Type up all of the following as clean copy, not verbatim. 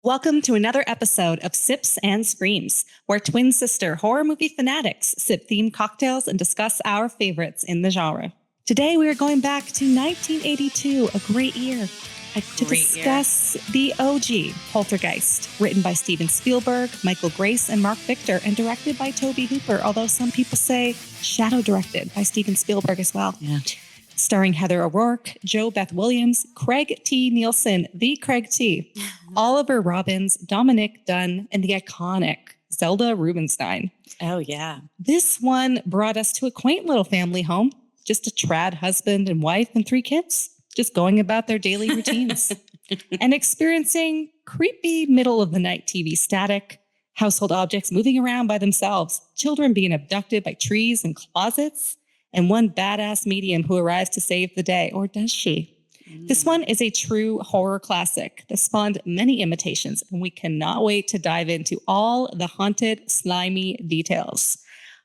Welcome to another episode of Sips and Screams, where twin sister horror movie fanatics sip themed cocktails and discuss our favorites in the genre. Today we are going back to 1982, a great year, to discuss the OG Poltergeist, written by Steven Spielberg, Michael Grace, and Mark Victor, and directed by Tobe Hooper, although some people say shadow directed by Steven Spielberg as well. Yeah. Starring Heather O'Rourke, Jo Beth Williams, Craig T. Nielsen, the Craig T., Oliver Robbins, Dominic Dunn, and the iconic Zelda Rubinstein. Oh, yeah. This one brought us to a quaint little family home, just a trad husband and wife and 3 kids, just going about their daily routines and experiencing creepy middle-of-the-night TV static, household objects moving around by themselves, children being abducted by trees and closets, and one badass medium who arrives to save the day, or does she? This one is a true horror classic that spawned many imitations, and we cannot wait to dive into all the haunted, slimy details.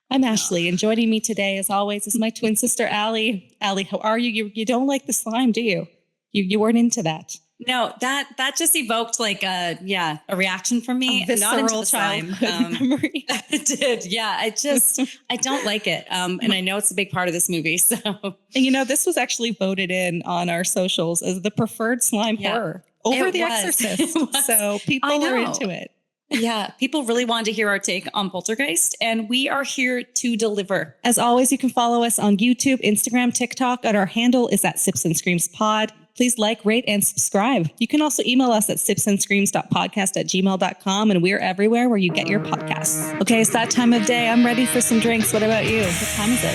I'm Ashley, and joining me today, as always, is my twin sister, Allie. Allie, how are you? You don't like the slime, do you? You weren't into that. No, that just evoked like a reaction from me. Not into the slime. Memory. It did. Yeah. I don't like it. And I know it's a big part of this movie. So, and this was actually voted in on our socials as the preferred slime horror over The Exorcist. So people are into it. Yeah. People really wanted to hear our take on Poltergeist, and we are here to deliver. As always, you can follow us on YouTube, Instagram, TikTok, and our handle is at Sips and Screams Pod. Please like, rate, and subscribe. You can also email us at sipsandscreams.podcast@gmail.com, and we're everywhere where you get your podcasts. Okay, it's that time of day. I'm ready for some drinks. What about you? What time is it?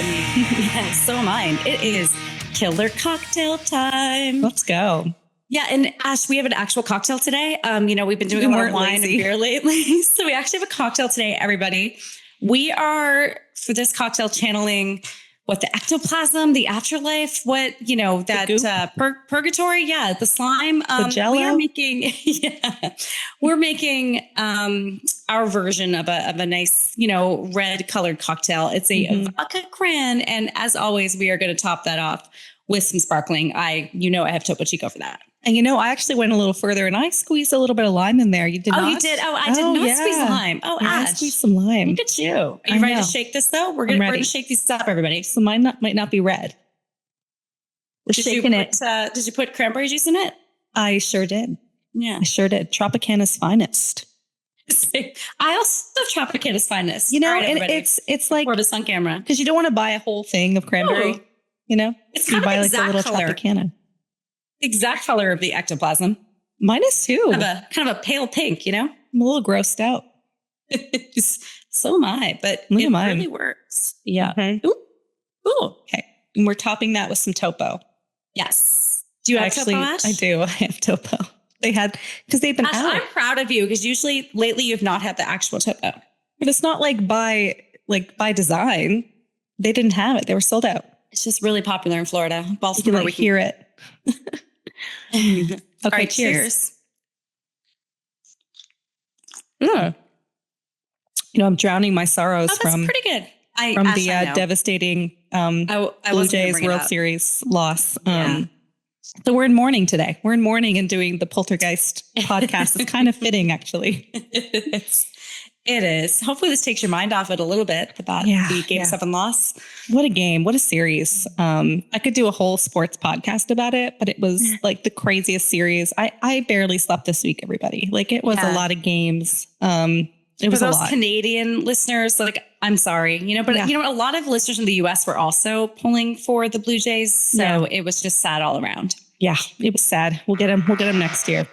Yeah, so am I. It is killer cocktail time. Let's go. Yeah, and Ash, we have an actual cocktail today. We've been doing a lot of wine and beer lately. So we actually have a cocktail today, everybody. We are, for this cocktail, channeling the ectoplasm, the afterlife, purgatory. Yeah, the slime. The Jello. We're making our version of a nice, red colored cocktail. It's a vodka cran, and as always, we are going to top that off with some sparkling. I have Topo Chico for that. And I actually went a little further and I squeezed a little bit of lime in there. You did not? Oh, you did? Oh, I did not squeeze the lime. Oh, Ash. I squeezed some lime. Look at you. Are you ready to shake this though? We're gonna shake these up, everybody. So mine might not be red. We're shaking it. Did you put cranberry juice in it? I sure did. Yeah. I sure did. Tropicana's finest. I also have Tropicana's finest. And it's like for this on camera. Because you don't want to buy a whole thing of cranberry. It's you buy like a little color. Tropicana. Exact color of the ectoplasm. Mine is too. Kind of a pale pink, I'm a little grossed out. So am I, but it really works. Yeah. Okay. Ooh. Okay. And we're topping that with some topo. Yes. Do you have topo, Ash? I do. I have topo. Because they've been Ash, out. I'm proud of you because usually lately you've not had the actual topo. But it's not by design. They didn't have it. They were sold out. It's just really popular in Florida. Baltimore, you can hear it. Okay, all right, cheers. Yeah. I'm drowning my sorrows from pretty good. From the devastating Blue Jays World Series loss. So we're in mourning today. We're in mourning and doing the Poltergeist podcast. It's kind of fitting, actually. It is. Hopefully this takes your mind off it a little bit about the Game 7 loss. What a game. What a series. I could do a whole sports podcast about it, but it was like the craziest series. I barely slept this week, everybody. It was a lot of games. It was a lot. Canadian listeners, I'm sorry, but a lot of listeners in the US were also pulling for the Blue Jays. So it was just sad all around. Yeah, it was sad. We'll get them next year.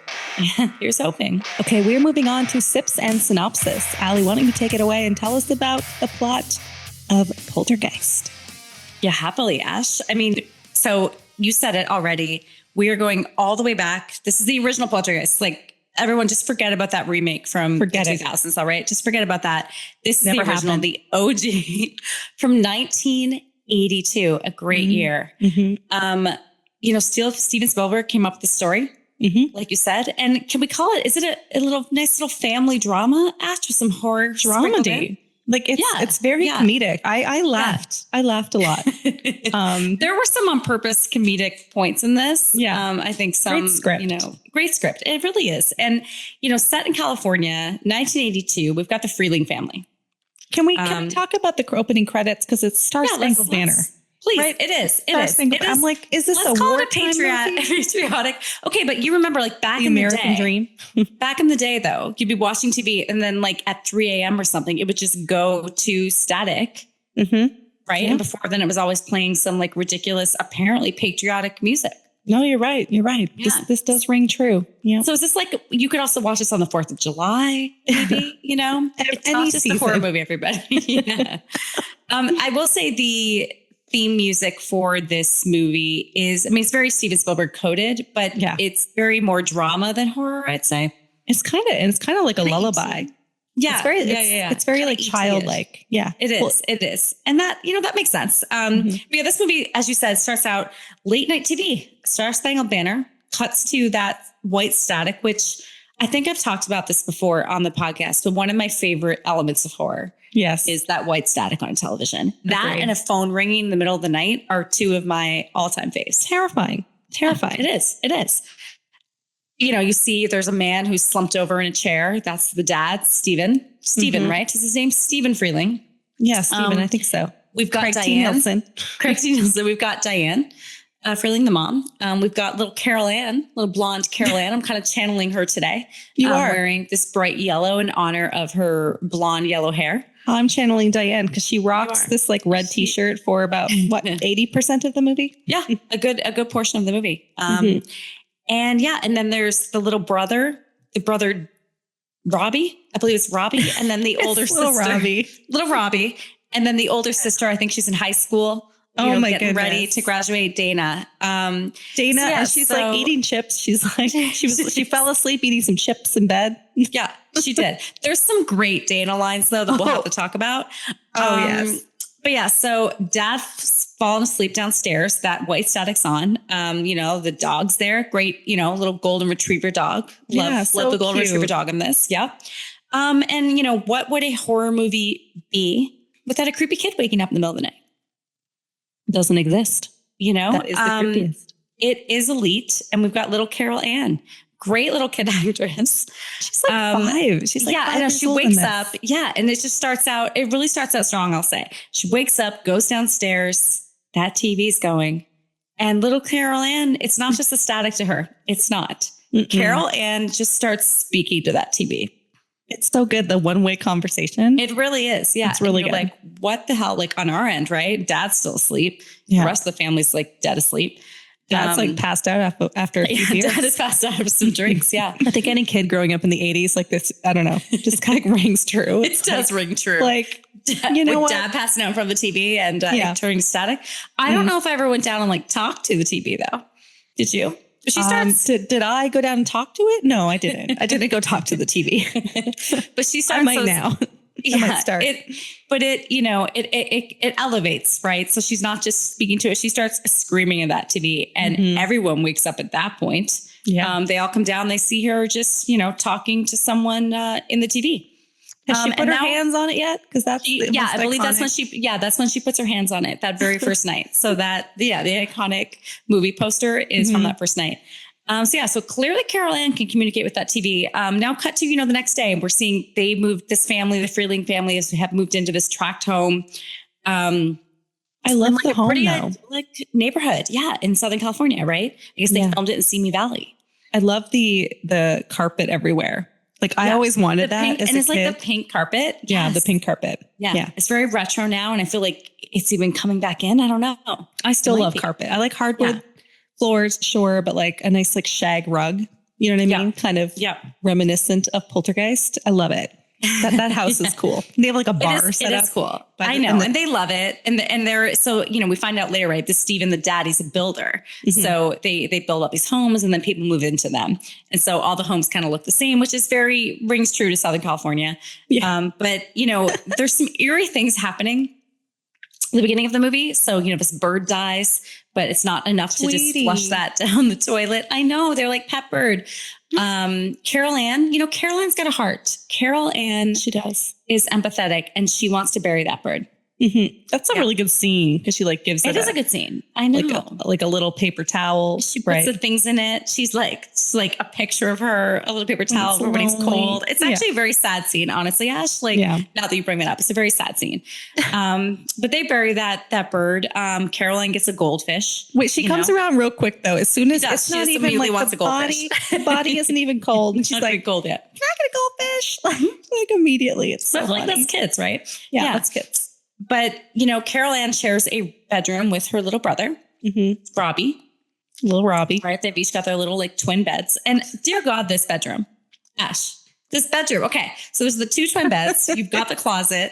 Here's hoping. Okay, we're moving on to Sips and Synopsis. Allie, why don't you take it away and tell us about the plot of Poltergeist? Yeah, happily, Ash. So you said it already. We are going all the way back. This is the original Poltergeist. Everyone just forget about that remake from the 2000s, all right? Just forget about that. This is the original, the OG from 1982, a great year. Mm-hmm. Steven Spielberg came up with the story, like you said. And can we call it, is it a little nice little family drama, Ash, with some horror dramedy? Like it's very comedic. I laughed. I laughed a lot. There were some on purpose comedic points in this. Yeah. I think some, great script. Great script. It really is. And, set in California, 1982, we've got the Freeling family. Can we talk about the opening credits? Because it's Star Spangled Banner. Please. Right? It is. I'm like, is this Let's a call wartime it a patriotic? Okay, but you remember like back the in American the day, dream. back in the day though, you'd be watching TV and then like at 3 a.m. or something, it would just go to static. Mm-hmm. Right. Yeah. And before then it was always playing some like ridiculous, apparently patriotic music. No, you're right. You're right. Yeah. This does ring true. Yeah. So is this like, you could also watch this on the 4th of July, maybe, It's not just a horror movie, everybody. Yeah. I will say the theme music for this movie is, it's very Steven Spielberg coded, but it's very more drama than horror, I'd say. It's kind of like a lullaby. Yeah. It's very like childlike. Yeah. It is. Well, it is. And that, that makes sense. But yeah, this movie, as you said, starts out late night TV, Star Spangled Banner, cuts to that white static, which I think I've talked about this before on the podcast, but one of my favorite elements of horror is that white static on television. That and a phone ringing in the middle of the night are two of my all-time faves. Terrifying. It is. It is. You see there's a man who's slumped over in a chair. That's the dad, Steven, right? Is his name Steven Freeling? Yeah, Steven, I think so. We've got Craig T. Nelson. We've got Diane Freeling, the mom. We've got little Carol Ann, little blonde Carol Ann. I'm kind of channeling her today. You are wearing this bright yellow in honor of her blonde yellow hair. I'm channeling Diane because she rocks this like red T-shirt for about 80% of the movie. Yeah, a good portion of the movie. And then there's the little brother, Robbie. I believe it's Robbie, and then the older sister, little Robbie, and then the older sister. I think she's in high school. Getting ready to graduate, Dana. And she's like eating chips. She's like she fell asleep eating some chips in bed. Yeah, she did. There's some great Dana lines though that we'll have to talk about. Yes. But yeah, so dad's fallen asleep downstairs. That white static's on. The dog's there. Great, little golden retriever dog. Love the golden retriever dog in this. Yeah. And what would a horror movie be without a creepy kid waking up in the middle of the night? Doesn't exist. That is the creepiest. It is elite. And we've got little Carol Ann. Great little kid actress. She's like 5. She's like 5 I know. She wakes up. Yeah. And it really starts out strong, I'll say. She wakes up, goes downstairs. That TV's going. And little Carol Ann, it's not just a static to her. It's not. Carol Ann just starts speaking to that TV. It's so good. The one-way conversation. It really is. Yeah. It's really good. Like, what the hell? Like on our end, right? Dad's still asleep. Yeah. The rest of the family's like dead asleep. Dad's like passed out after a few beers. Dad is passed out after some drinks. Yeah. I think any kid growing up in the 80s like this, I don't know, just kind of rings true. It does ring true. Like, Dad passing out in front of the TV and turning static. I don't know if I ever went down and like talked to the TV though. Did you? She starts. Did I go down and talk to it? No, I didn't. I didn't go talk to the TV. But she starts. I might now. I might start. It elevates, right? So she's not just speaking to it. She starts screaming at that TV and everyone wakes up at that point. Yeah. They all come down. They see her just, talking to someone in the TV. Has she put her hands on it yet? Because that's I believe iconic. That's when she puts her hands on it that very first night. So the iconic movie poster is from that first night. So clearly Carol Ann can communicate with that TV. Now cut to, the next day, we're seeing they moved this family, the Freeling family have moved into this tract home. I love the home though. Like neighborhood. Yeah. In Southern California, right? I guess they filmed it in Simi Valley. I love the carpet everywhere. Like I always wanted that pink, as a kid. Like the pink carpet. Yeah, the pink carpet. Yeah. It's very retro now. And I feel like it's even coming back in. I don't know. I still love carpet. I like hardwood floors, sure, but like a nice like shag rug. You know what I mean? Kind of reminiscent of Poltergeist. I love it. That house is cool. They have like a bar set up. It is cool. I know. And they love it. And they're, so, we find out later, right? This Steven, the dad, he's a builder. So they build up these homes and then people move into them. And so all the homes kind of look the same, which is rings true to Southern California. Yeah. But there's some eerie things happening at the beginning of the movie. So, this bird dies, but it's not enough to just flush that down the toilet. I know. They're like peppered. Carol Ann, Carol Ann's got a heart. Carol Ann She does. is empathetic and she wants to bury that bird. That's a really good scene because she like gives It is a good scene. I know. Like a little paper towel. She puts the things in it. She's like a picture of her, a little paper towel for when he's cold. It's actually a very sad scene, honestly, Ash. Like, now that you bring it up, it's a very sad scene. But they bury that bird. Caroline gets a goldfish. Wait, she comes around real quick though. As soon as it's not even like wants the body, the body isn't even cold, and she's like, "Cold yet? Can I get a goldfish?" Like immediately. It's so like funny. that's kids, right? Yeah, that's kids. But, Carol Ann shares a bedroom with her little brother, Robbie. Little Robbie. Right? They've each got their little like twin beds. And dear God, this bedroom. Ash, this bedroom. Okay. So there's the 2 twin beds. You've got the closet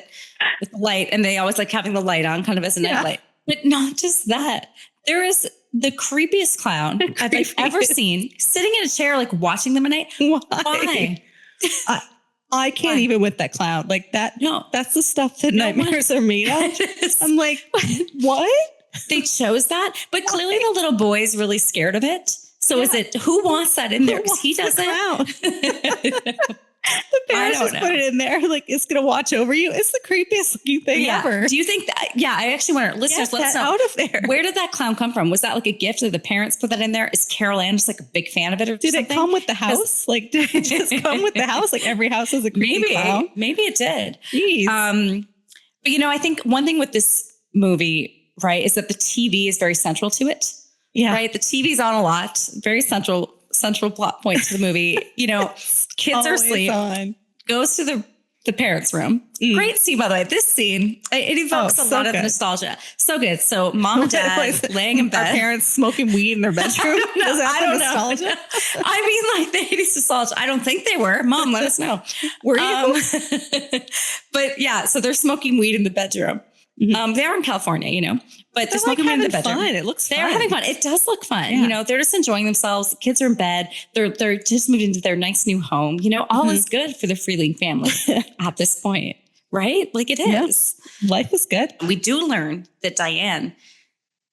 with the light, and they always like having the light on kind of as a night light. But not just that. There is the creepiest clown I've ever seen sitting in a chair, like watching them at night. Why? I can't even with that clown like that. No, that's the stuff that nightmares are made of. I'm like, what? They chose that, but clearly the little boy is really scared of it. So is it, who wants that in there? Because he doesn't. The parents just put it in there. Like, it's going to watch over you. It's the creepiest looking thing ever. Do you think that? Yeah, I actually wonder, listeners, let us know. Out of there. Where did that clown come from? Was that like a gift that the parents put that in there? Is Carol Ann just like a big fan of it or did something? It come with the house? Like, did it just come with the house? Like, every house has a creepy clown? Maybe it did. Jeez. But, I think one thing with this movie, right, is that the TV is very central to it. Yeah. Right? The TV's on a lot. Very central plot point to the movie. Kids are asleep. Goes to the parents' room. Great scene, by the way. This scene, it evokes a lot of nostalgia. So good. So mom and dad laying in bed. Our parents smoking weed in their bedroom. I don't know. I mean, like the 80s nostalgia. I don't think they were. Mom, let us know. Were you? But yeah, so they're smoking weed in the bedroom. They are in California, but they're smoking weed in the bedroom. Fun. It looks fun. They're having fun. It does look fun. Yeah. They're just enjoying themselves. The kids are in bed. They're just moved into their nice new home. All is good for the Freeling family at this point, right? Like it is. Yeah. Life is good. We do learn that Diane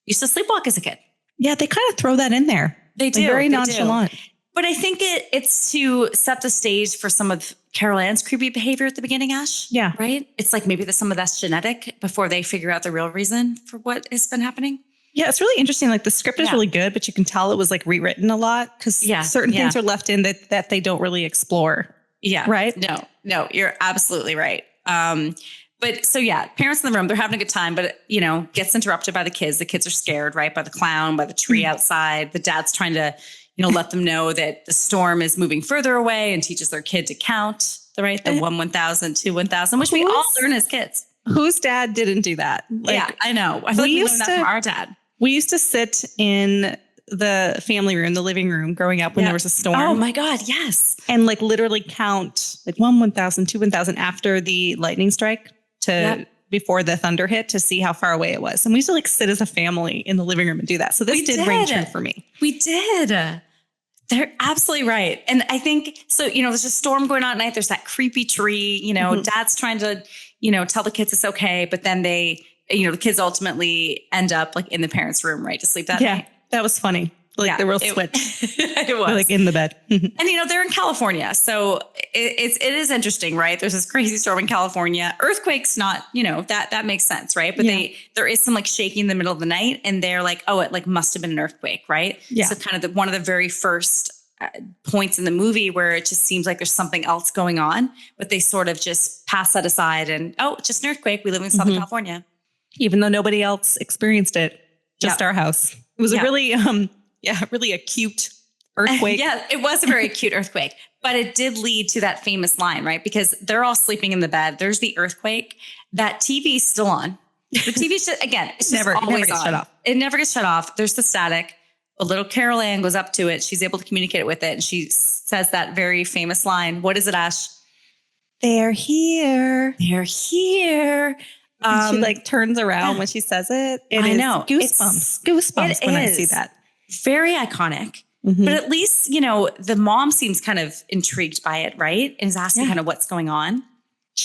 used to sleepwalk as a kid. Yeah, they kind of throw that in there. They do. Very nonchalant. But I think it's to set the stage for some of Carol Ann's creepy behavior at the beginning, Ash. Yeah. Right? It's like maybe some of that's genetic before they figure out the real reason for what has been happening. Yeah, it's really interesting. Like the script is really good, but you can tell it was like rewritten a lot because certain things are left in that they don't really explore. Yeah. Right? No, you're absolutely right. But so parents in the room, they're having a good time, but gets interrupted by the kids. The kids are scared, right? By the clown, by the tree outside. The dad's trying to let them know that the storm is moving further away and teaches their kid to count, right? The 1, 1,000, 2, 1,000, which we all learn as kids. Whose dad didn't do that? Like, I know. I feel like we learned that from our dad. We used to sit in the family room, the living room growing up when there was a storm. Oh my God, yes. And like literally count like 1, 1,000, 2, 1,000 after the lightning strike before the thunder hit to see how far away it was. And we used to like sit as a family in the living room and do that. So this did ring true for me. We did. They're absolutely right. And I think, so, there's a storm going on at night. There's that creepy tree, dad's trying to, tell the kids it's okay. But then the kids ultimately end up like in the parents' room, right, to sleep that night. That was funny. Like the real switch. It was. Like in the bed. And, they're in California. So it is interesting, right? There's this crazy storm in California. Earthquake's not, that makes sense, right? But there is some like shaking in the middle of the night and they're like, oh, it like must have been an earthquake, right? Yeah. So kind of one of the very first points in the movie where it just seems like there's something else going on, but they sort of just pass that aside and, oh, just an earthquake. We live in Southern California. Even though nobody else experienced it, just our house. It was a really, really acute earthquake. It was a very acute earthquake, but it did lead to that famous line, right? Because they're all sleeping in the bed. There's the earthquake. That TV's still on. The TV's just, again, it's just always on. Shut off. It never gets shut off. There's the static. A little Carol Ann goes up to it. She's able to communicate with it. And she says that very famous line. What is it, Ash? They're here. They're here. She like turns around when she says it. I know. Goosebumps when I see that. Very iconic. But at least, the mom seems kind of intrigued by it, right? And is asking kind of what's going on.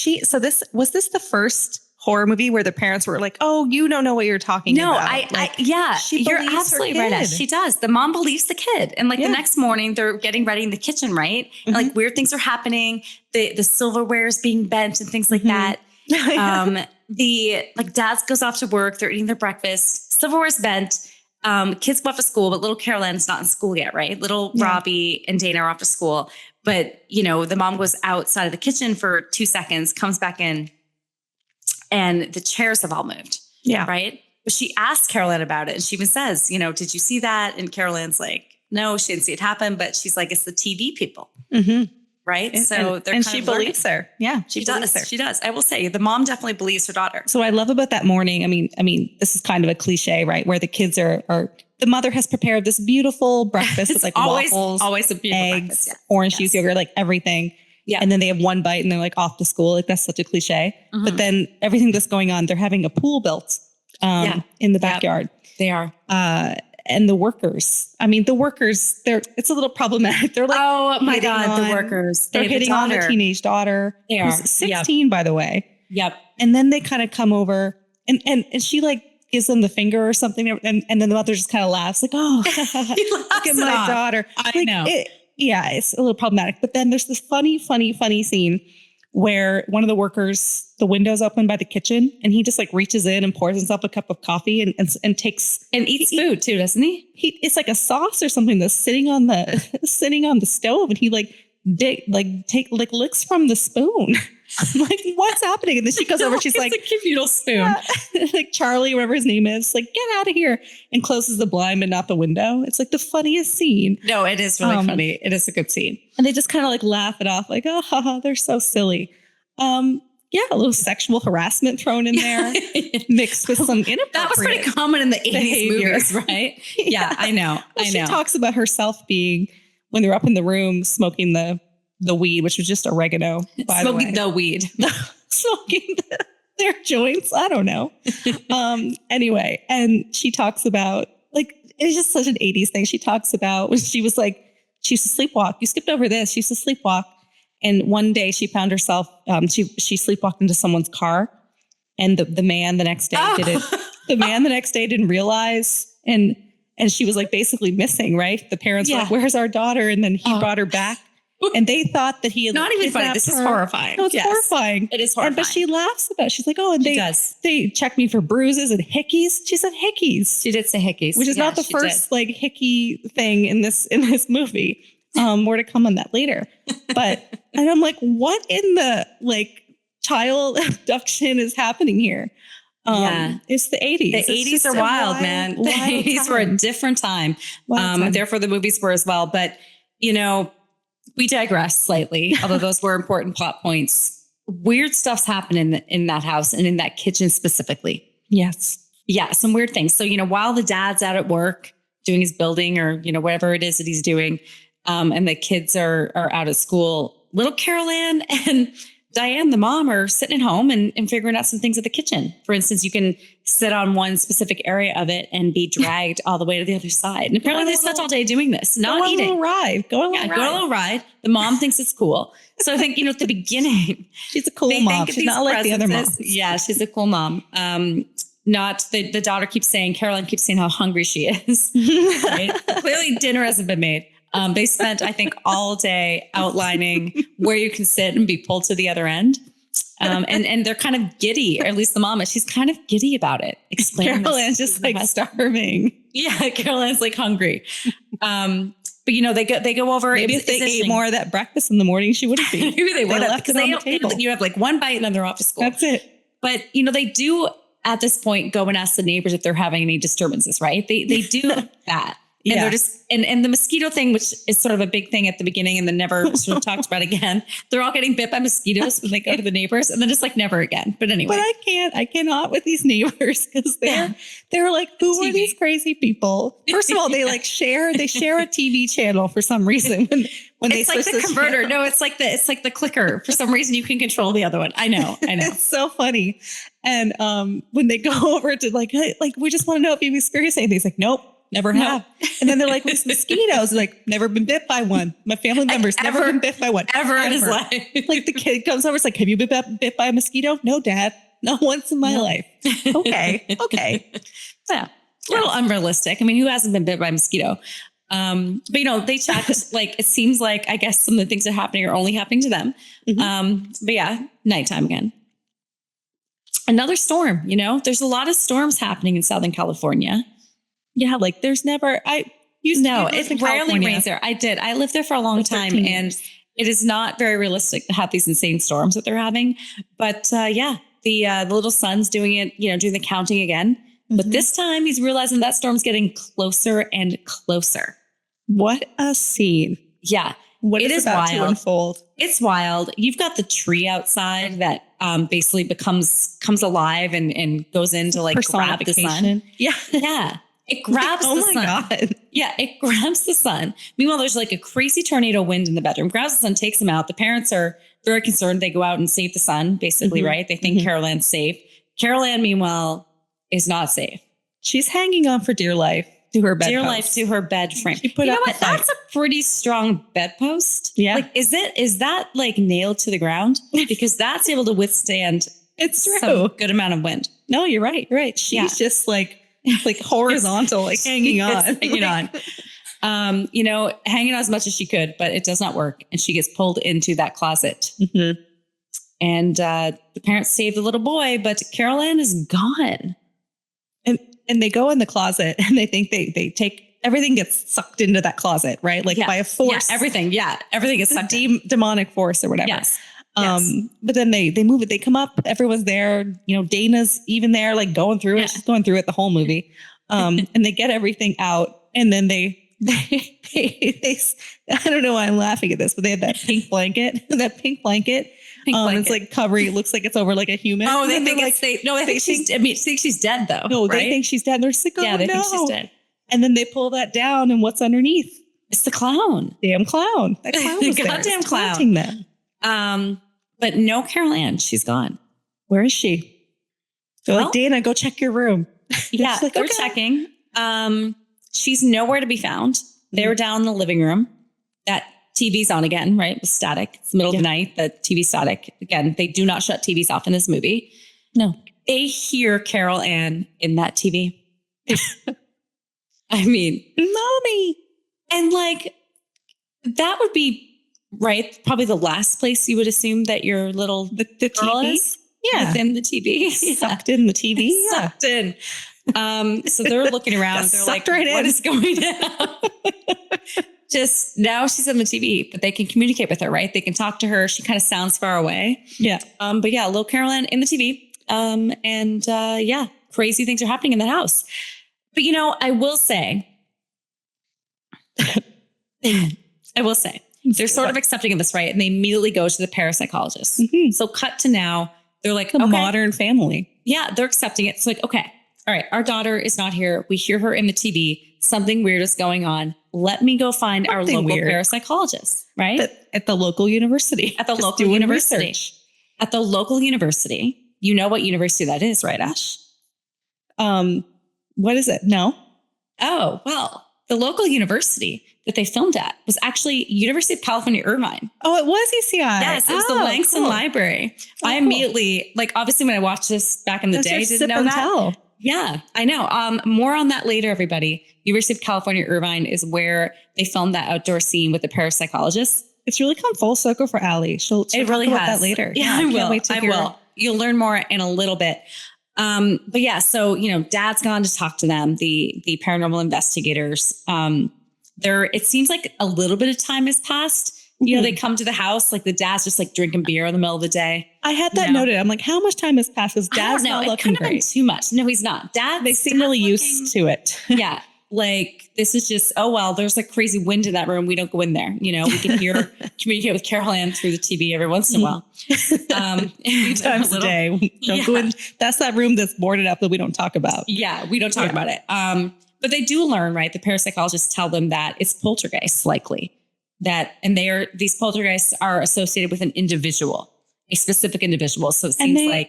Was this the first horror movie where the parents were like, "Oh, you don't know what you're talking about." You're absolutely right. Ash. She does. The mom believes the kid. And the next morning they're getting ready in the kitchen, right? And weird things are happening. The silverware is being bent and things like that. The dad goes off to work. They're eating their breakfast. Silverware's bent. Kids go off to school, but little Caroline is not in school yet, right? Little Robbie and Dana are off to school. But, the mom goes outside of the kitchen for 2 seconds, comes back in, and the chairs have all moved. Yeah. Right. But she asked Caroline about it. And she even says, did you see that? And Caroline's like, no, she didn't see it happen. But she's like, it's the TV people. Mm-hmm. Right. And she believes her. Yeah. She does. She does. I will say the mom definitely believes her daughter. So I love about that morning. I mean, this is kind of a cliche, right? Where the kids are the mother has prepared this beautiful breakfast with waffles, always a beautiful eggs, breakfast. Yeah. orange juice, yogurt, everything. Yeah. And then they have one bite and they're off to school. That's such a cliche. Mm-hmm. But then everything that's going on, they're having a pool built in the backyard. They are. And the workers, it's a little problematic. They're oh my God, the workers. They're hitting on their teenage daughter. They are. Who's 16, by the way. Yep. And then they kind of come over and she gives them the finger or something. And then the mother just kind of laughs oh, look at my daughter. I know. It's a little problematic. But then there's this funny scene where one of the workers, the window's open by the kitchen, and he just reaches in and pours himself a cup of coffee and takes and eats food too, doesn't he? It's like a sauce or something that's sitting on the stove, and he licks from the spoon. I'm like, what's happening? And then she goes over, she's like, it's a communal spoon. Charlie, whatever his name is, get out of here, and closes the blind but not the window. It's the funniest scene. No, it is really funny. It is a good scene. And they just kind of laugh it off, oh, they're so silly. A little sexual harassment thrown in there, mixed with some inappropriate. That was pretty common in the 80s movies, right? Yeah, I know. She talks about herself being, when they're up in the room smoking the weed, which was just oregano, by the way. Smoking the weed. Smoking their joints. I don't know. Anyway, and she talks about, it's just such an 80s thing. She talks about when she was she used to sleepwalk. You skipped over this. She used to sleepwalk. And one day she found herself, she sleepwalked into someone's car, and the man the next day didn't. The man the next day didn't realize, and she was basically missing. Right? The parents were "Where's our daughter?" And then he brought her back, and they thought that he had not even funny. This is horrifying. No, it's horrifying. It is horrifying. But she laughs about it. She's like, "Oh, and they checked me for bruises and hickeys." She said hickeys. She did say hickeys, which is not the first hickey thing in this movie. More to come on that later. But and I'm like, what in the child abduction is happening here? It's the 80s. The 80s are wild, man. The 80s were a different time. Therefore the movies were as well. But we digress slightly, although those were important plot points. Weird stuff's happening in that house and in that kitchen specifically. Yes. Yeah, some weird things. So, while the dad's out at work doing his building or, whatever it is that he's doing, and the kids are out at school, little Caroline and Diane, the mom, are sitting at home and figuring out some things at the kitchen. For instance, you can sit on one specific area of it and be dragged all the way to the other side. And apparently they spent all day doing this, not eating. Go on a little ride. The mom thinks it's cool. So I think, at the beginning, she's a cool mom. She's not like the other moms. Yeah, she's a cool mom. Not the daughter Caroline keeps saying how hungry she is. Right? Clearly dinner hasn't been made. They spent, I think, all day outlining where you can sit and be pulled to the other end. And they're kind of giddy, or at least the mama, she's kind of giddy about it. Caroline's just starving. Yeah, Caroline's hungry. But they go over. Maybe if they ate more of that breakfast in the morning, she wouldn't be. Maybe they would have, left it on the table. You have one bite and then they're off to school. That's it. But they do at this point go and ask the neighbors if they're having any disturbances, right? They do that. And they're just, and the mosquito thing, which is sort of a big thing at the beginning and then never sort of talked about again. They're all getting bit by mosquitoes when they go to the neighbors, and then just never again. But anyway. But I cannot with these neighbors, because they're like, who are these crazy people? First of all, they share a TV channel for some reason when they switch the converter. No, it's like the clicker. For some reason you can control the other one. I know. It's so funny. And when they go over to hey, we just want to know if you've experienced anything. He's like, nope. Never have. And then they're like, these mosquitoes, never been bit by one. My family members never been bit by one. Ever in his life. The kid comes over, it's like, have you been bit by a mosquito? No, Dad. Not once in my life. Okay. Okay. Yeah. A little unrealistic. I mean, who hasn't been bit by a mosquito? But they checked, like, it seems like, I guess some of the things that are happening are only happening to them. But yeah, nighttime again. Another storm, there's a lot of storms happening in Southern California. Yeah. Like there's never, it rarely rains there. I lived there for a long time and it is not very realistic to have these insane storms that they're having. But the little son's doing it, doing the counting again. But this time he's realizing that storm's getting closer and closer. What a scene. Yeah. It is about to unfold. It's wild. You've got the tree outside that basically comes alive and goes into like grab the sun. Yeah. Yeah. It grabs the sun. Oh my God. Yeah. It grabs the sun. Meanwhile, there's like a crazy tornado wind in the bedroom. Grabs the sun, takes him out. The parents are very concerned. They go out and save the son, basically, right? They think Carol Ann's safe. Carol Ann, meanwhile, is not safe. She's hanging on for dear life to her bedpost. Dear life to her bed frame. You know what? That's a pretty strong bedpost. Yeah. Like, is that like nailed to the ground? Because that's able to withstand some good amount of wind. No, you're right. You're right. She's just like horizontal, like hanging on. Hanging on. Hanging on as much as she could, but it does not work. And she gets pulled into that closet. And the parents save the little boy, but Carol Ann is gone. And they go in the closet and they think they take everything gets sucked into that closet, right? Like by a force. Yeah, everything. Yeah. Everything is sucked demonic force or whatever. Yes. But then they move it. They come up. Everyone's there. Dana's even there, like going through it. She's going through it the whole movie. And they get everything out. And then they I don't know why I'm laughing at this, but they have that pink blanket. It's like covering. It looks like it's over like a human. Oh, they think she's dead though. No, right? They think she's dead. They're sick. They think she's dead. And then they pull that down, and what's underneath? It's the clown. Damn clown. That clown was the goddamn clown. Taunting them. But no Carol Ann. She's gone. Where is she? They're like, Dana, go check your room. Yeah, like, they're checking. She's nowhere to be found. They were down in the living room. That TV's on again, right? It was static. It's the middle of the night. The TV's static. Again, they do not shut TVs off in this movie. No. They hear Carol Ann in that TV. I mean, Mommy. And like, that would be, right, probably the last place you would assume that your little the girl TV? is. Yeah. Within the TV. Sucked in the TV. Sucked in. So they're looking around. They're like, what is going on? Just now she's on the TV, but they can communicate with her, right? They can talk to her. She kind of sounds far away. Yeah. But yeah, little Carol Ann in the TV. Crazy things are happening in the house. But I will say, they're sort of accepting of this, right? And they immediately go to the parapsychologist. So cut to now, they're like, a modern family. Yeah, they're accepting it. It's like, okay, all right, our daughter is not here. We hear her in the TV. Something weird is going on. Let me go find our local parapsychologist, right? But at the local university. At the local university. At the local university. You know what university that is, right, Ash? What is it? No. Oh, well, the local university that they filmed at was actually University of California, Irvine. Oh, it was UCI. Yes, it was the Langston Library. I immediately, obviously when I watched this back in the day, didn't know that. Tell. Yeah, I know. More on that later, everybody. University of California, Irvine is where they filmed that outdoor scene with the parapsychologist. It's really come full circle for Allie. She'll really talk about that later. Yeah, I will. I will. You'll learn more in a little bit. But yeah, so, Dad's gone to talk to them, the paranormal investigators. It seems like a little bit of time has passed. They come to the house, like the dad's just like drinking beer in the middle of the day. I had that noted. I'm like, how much time has passed? Because Dad's not looking great. Been too much. No, he's not. They seem really used to it. Yeah. Like, this is just, oh, well, there's like crazy wind in that room. We don't go in there. We can communicate with Carol Ann through the TV every once in a while. A few times a day. Don't go in. That's that room that's boarded up that we don't talk about. Yeah, we don't talk about it. But they do learn, right? The parapsychologists tell them that it's poltergeists likely. These poltergeists are associated with an individual, a specific individual. So it seems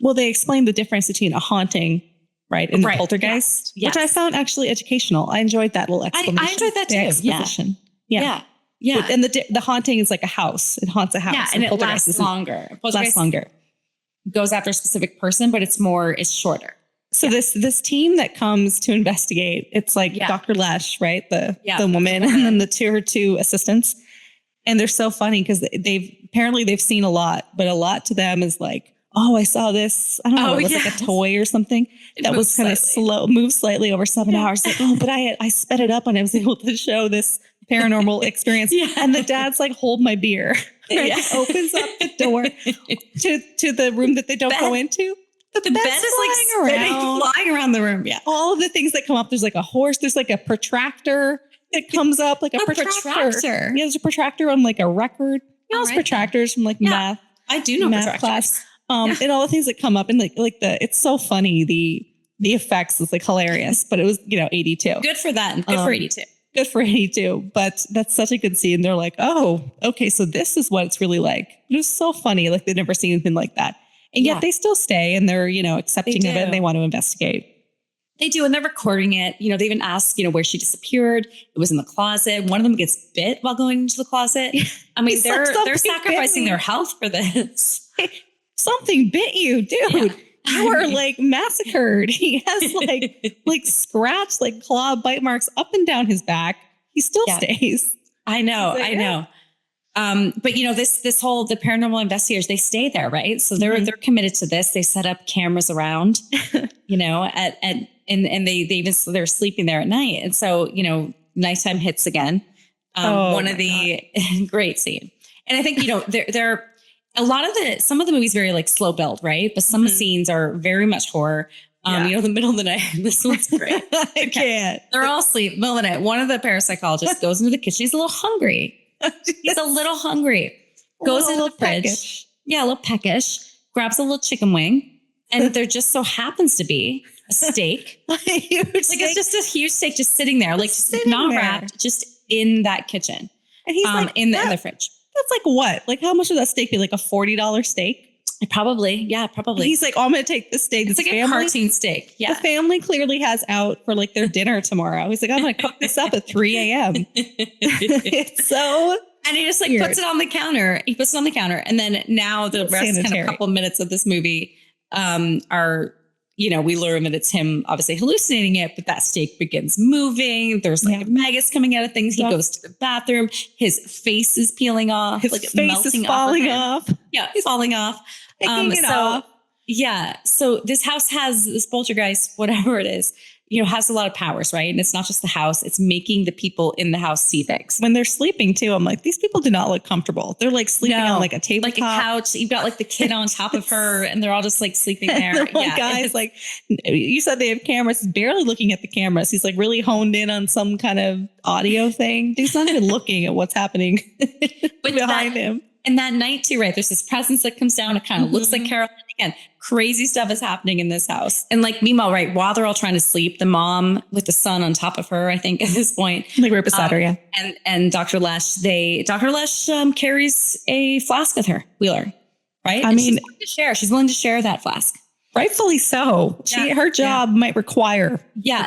Well, they explain the difference between a haunting, right, and the poltergeist, yes. Which I found actually educational. I enjoyed that little explanation. I enjoyed that too. Exposition. Yeah. And the haunting is like a house. It haunts a house. Yeah, and it lasts longer. Lasts longer. goes after a specific person, but it's shorter. So this team that comes to investigate, it's like Dr. Lesh, right? The woman, and then her two assistants. And they're so funny because they've seen a lot, but a lot to them is like, oh, I saw this. I don't know. It was like a toy or something that was kind of moved slightly over 7 hours. Like, oh, but I sped it up when I was able to show this paranormal experience. And the dad's like, hold my beer. Right? Opens up the door to the room that they don't go into. The bed is like flying around the room. Yeah. All of the things that come up. There's like a horse. There's like a protractor that comes up, like a protractor. Yeah, there's a protractor on like a record. You know, those protractors from like math. I do know math class. And all the things that come up and it's so funny. The effects is like hilarious, but it was, 82. Good for that. Good for 82. Good for 82. But that's such a good scene. They're like, oh, okay. So this is what it's really like. It was so funny. Like they've never seen anything like that. And yet they still stay and they're, accepting of it and they want to investigate. They do. And they're recording it. They even ask, where she disappeared. It was in the closet. One of them gets bit while going into the closet. I mean, they're sacrificing their health for this. Something bit you, dude. Yeah. You are like massacred. He has like scratch, like claw bite marks up and down his back. He still stays. I know. I know. But the paranormal investigators, they stay there, right? So they're committed to this. They set up cameras around, and they're sleeping there at night. And so, nighttime hits again. Great scene. And I think, they're some of the movies very like slow build, right? But some of the scenes are very much horror. The middle of the night. This one's great. I can't. They're all asleep. Middle of the night. One of the parapsychologists goes into the kitchen. He's a little hungry. He's a little hungry. Goes into the fridge. Peckish. Yeah, a little peckish. Grabs a little chicken wing. And there just so happens to be a steak. It's just a huge steak just sitting there. Like not wrapped, just in that kitchen. And he's in the fridge. That's like what? Like how much would that steak be? Like a $40 steak? Probably. Yeah, probably. He's like, oh, I'm going to take this steak. It's like a cartoon steak. Yeah. The family clearly has out for like their dinner tomorrow. He's like, I'm going to cook this up at 3 a.m. It's so And he just weird. Puts it on the counter. He puts it on the counter. And then now the rest kind of couple minutes of this movie are, we learn that it's him obviously hallucinating it, but that steak begins moving. There's like maggots coming out of things. He goes to the bathroom. His face is peeling off. His face is falling off. Yeah, he's falling off. Off. Yeah. So this house has this poltergeist, whatever it is, has a lot of powers, right? And it's not just the house, it's making the people in the house see things. When they're sleeping too, I'm like, these people do not look comfortable. They're like sleeping on like a tabletop. Like a couch. You've got like the kid on top of her and they're all just like sleeping there. One guy's like, you said they have cameras, he's barely looking at the cameras. He's like really honed in on some kind of audio thing. He's not even looking at what's happening behind him. And that night too, right? There's this presence that comes down. It kind of looks like Carol. Again, crazy stuff is happening in this house. And like meanwhile, right, while they're all trying to sleep, the mom with the son on top of her, I think at this point. Like right beside her, yeah. And Dr. Lesh, carries a flask with her, Wheeler, right? She's willing to share that flask. Rightfully so. Her job might require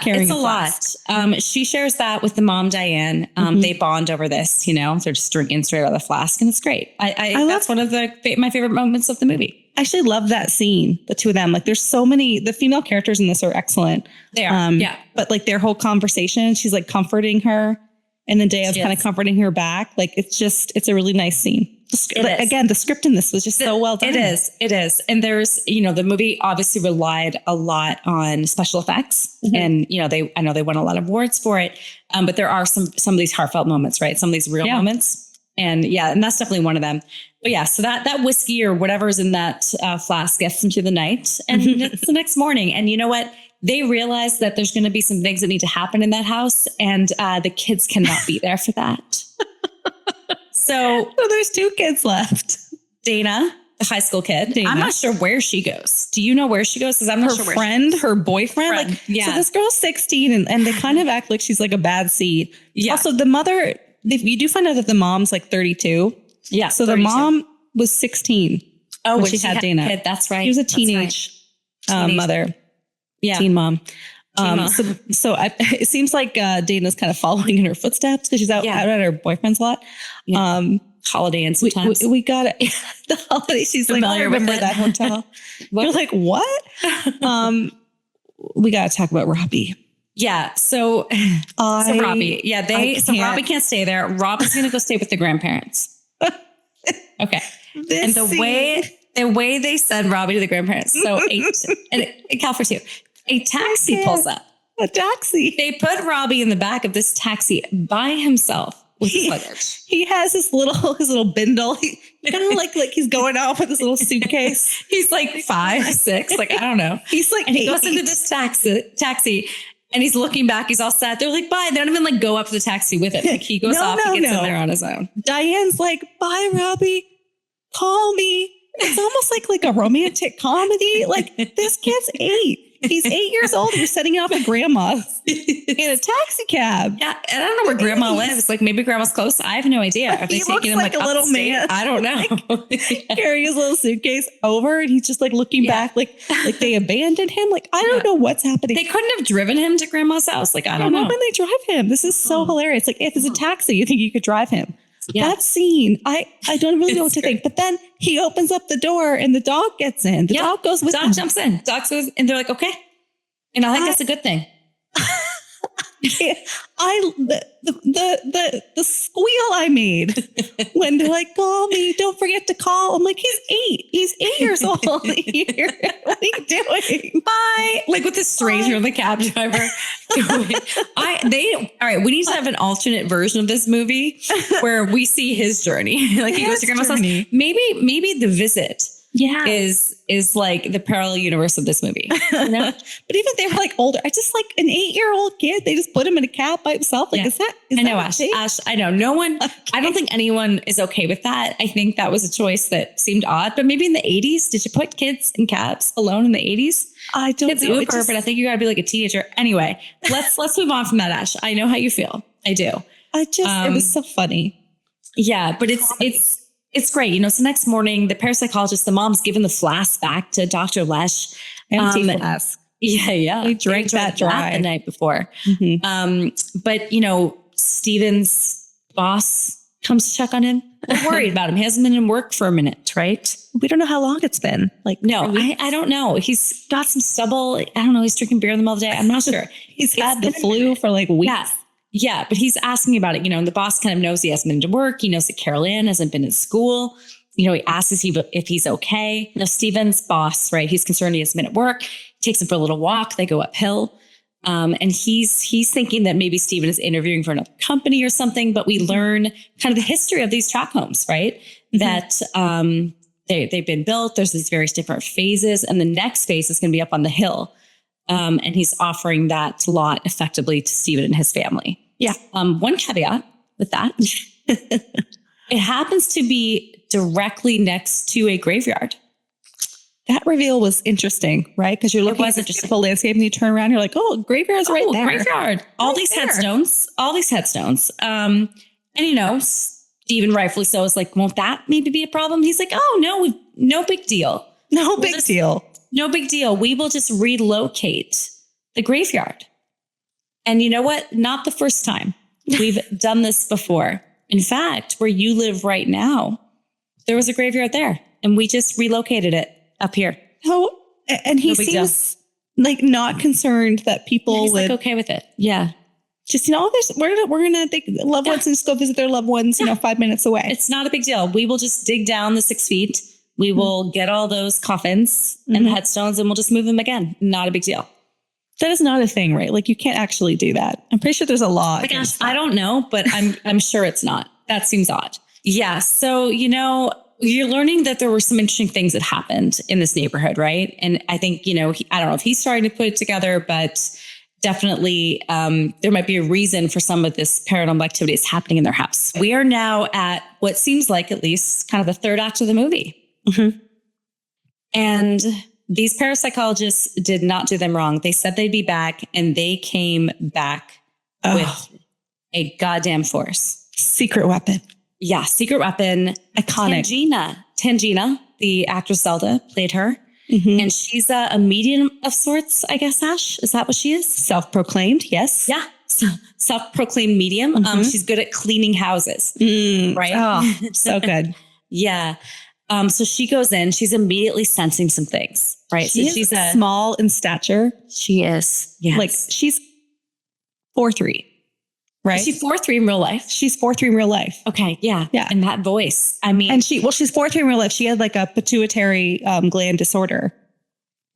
carrying it's a lot. She shares that with the mom, Diane. They bond over this, they're just drinking straight out of the flask and it's great. I that's one of my favorite moments of the movie. I actually love that scene, the two of them. Like there's so many, the female characters in this are excellent. They are, But like their whole conversation, she's like comforting her and then Dea's kind of comforting her back. Like it's a really nice scene. Again, the script in this was just so well done. It is. And there's, the movie obviously relied a lot on special effects and, I know they won a lot of awards for it. But there are some of these heartfelt moments, right? Some of these real moments. And and that's definitely one of them. But so that whiskey or whatever's in that flask gets into the night and it's the next morning. And you know what? They realize that there's going to be some things that need to happen in that house and the kids cannot be there for that. So there's two kids left. Dana, the high school kid. I'm not sure where she goes. Do you know where she goes? Because I'm not sure where friend, her boyfriend. So this girl's 16 and they kind of act like she's like a bad seed. Yeah. Also, the mother, you do find out that the mom's like 32. Yeah. So 32. The mom was 16. Oh, when she had Dana. Kid. That's right. She was a teenage mother. Yeah. Teen mom. So it seems like Dana's kind of following in her footsteps because she's out at her boyfriend's lot. Yeah. Holiday Inn sometimes. We got it. The Holiday. She's like, I remember that hotel. We're like, what? We got to talk about Robbie. Yeah. So Robbie. Yeah. So Robbie can't stay there. Robbie's going to go stay with the grandparents. Okay. And the way they send Robbie to the grandparents. So Cal for two. A taxi pulls up. A taxi. They put Robbie in the back of this taxi by himself with his luggage. He has his little bindle. He kind of like he's going off with his little suitcase. He's like 5, 6, like, I don't know. He's like, and he goes into this taxi and he's looking back. He's all sad. They're like, bye. They don't even like go up to the taxi with him. Like he goes off and gets in there on his own. Diane's like, bye, Robbie. Call me. It's almost like a romantic comedy. Like this kid's 8. He's 8 years old. You're setting off at grandma's in a taxi cab. Yeah. And I don't know where grandma lives. Like maybe grandma's close. I have no idea. Are they taking him like a little man? I don't know. Carrying his little suitcase over and he's just like looking back like they abandoned him. Like, I don't know what's happening. They couldn't have driven him to grandma's house. Like, I don't know. When they drive him. This is so hilarious. Like if it's a taxi, you think you could drive him. Yeah. That scene, I don't really know what to think. But then he opens up the door and the dog gets in. The dog goes with him. Dog jumps in. Dog goes, and they're like, okay. And I think that's a good thing. The squeal I made when they're like, call me, don't forget to call. I'm like, he's 8. He's 8 years old here. What are you doing? Bye. Like with the stranger, the cab driver. All right, we need to have an alternate version of this movie where we see his journey. Like he goes to grandma's house. Maybe The Visit. Yeah. Is like the parallel universe of this movie. You know? But even they were like older. I just like an 8-year-old kid. They just put him in a cab by himself. Like, is that I know, Ash. I know. No one, I don't think anyone is okay with that. I think that was a choice that seemed odd. But maybe in the 80s, did you put kids in cabs alone in the 80s? I don't kids know. Uber, but I think you gotta be like a teenager. Anyway, let's move on from that, Ash. I know how you feel. I do. It was so funny. Yeah, but it's great. You know, so next morning, the parapsychologist, the mom's given the flask back to Dr. Lesh. Empty flask. Yeah. They drank that dry the night before. Mm-hmm. But, you know, Steven's boss comes to check on him. We're worried about him. He hasn't been in work for a minute, right? We don't know how long it's been. Like, no, I don't know. He's got some stubble. I don't know. He's drinking beer in the middle of the day. I'm not sure. He's had the flu for like weeks. Yeah, but he's asking about it, you know, and the boss kind of knows he hasn't been to work. He knows that Carol Ann hasn't been in school. You know, he asks if he's okay. You know, Steven's boss, right? He's concerned he hasn't been at work. He takes him for a little walk. They go uphill. And he's thinking that maybe Steven is interviewing for another company or something, but we learn kind of the history of these track homes, right? Mm-hmm. That they've been built. There's these various different phases. And the next phase is going to be up on the hill. And he's offering that lot effectively to Steven and his family. Yeah. One caveat with that. It happens to be directly next to a graveyard. That reveal was interesting, right? Because you're looking at the beautiful landscape and you turn around, you're like, oh, graveyard's right there. Graveyard. All these headstones. And, you know, Steven rightfully so is like, won't that maybe be a problem? He's like, oh, no, no big deal. No big deal. No big deal. We will just relocate the graveyard. And you know what? Not the first time. We've done this before. In fact, where you live right now, there was a graveyard there and we just relocated it up here. Oh, and he seems like not concerned that people he's would like okay with it. Yeah. Just, you know, we're going to take loved ones and just go visit their loved ones, you know, 5 minutes away. It's not a big deal. We will just dig down the 6 feet. We will get all those coffins and the headstones and we'll just move them again. Not a big deal. That is not a thing, right? Like you can't actually do that. I'm pretty sure there's a law. Gosh, I don't know, but I'm sure it's not. That seems odd. Yeah. So, you know, you're learning that there were some interesting things that happened in this neighborhood, right? And I think, you know, I don't know if he's starting to put it together, but definitely there might be a reason for some of this paranormal activity is happening in their house. We are now at what seems like at least kind of the third act of the movie. Mm-hmm. And these parapsychologists did not do them wrong. They said they'd be back and they came back with a goddamn force. Secret weapon. Yeah, secret weapon. Iconic. Tangina, the actress Zelda, played her. Mm-hmm. And she's a medium of sorts, I guess, Ash. Is that what she is? Self-proclaimed, yes. Yeah. self-proclaimed medium. She's good at cleaning houses, right? Oh, so good. Yeah. So she goes in, she's immediately sensing some things, right? She's small in stature. She is. Yes. Like she's 4'3", right? Is she 4'3" in real life? She's 4'3" in real life. Okay. Yeah. Yeah. And that voice, I mean. And she's 4'3" in real life. She had like a pituitary gland disorder,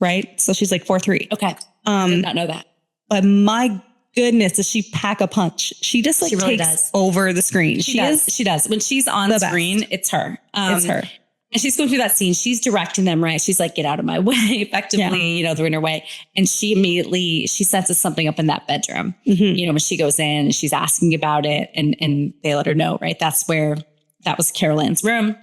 right? So she's like 4'3". Okay. I did not know that. But my goodness, does she pack a punch? She just like really takes over the screen. She does. When she's on screen, it's her. It's her. And she's going through that scene. She's directing them, right? She's like, get out of my way, effectively, they're in her way. And she senses something up in that bedroom. When she goes in and she's asking about it and they let her know, right? That was Carol Ann's room.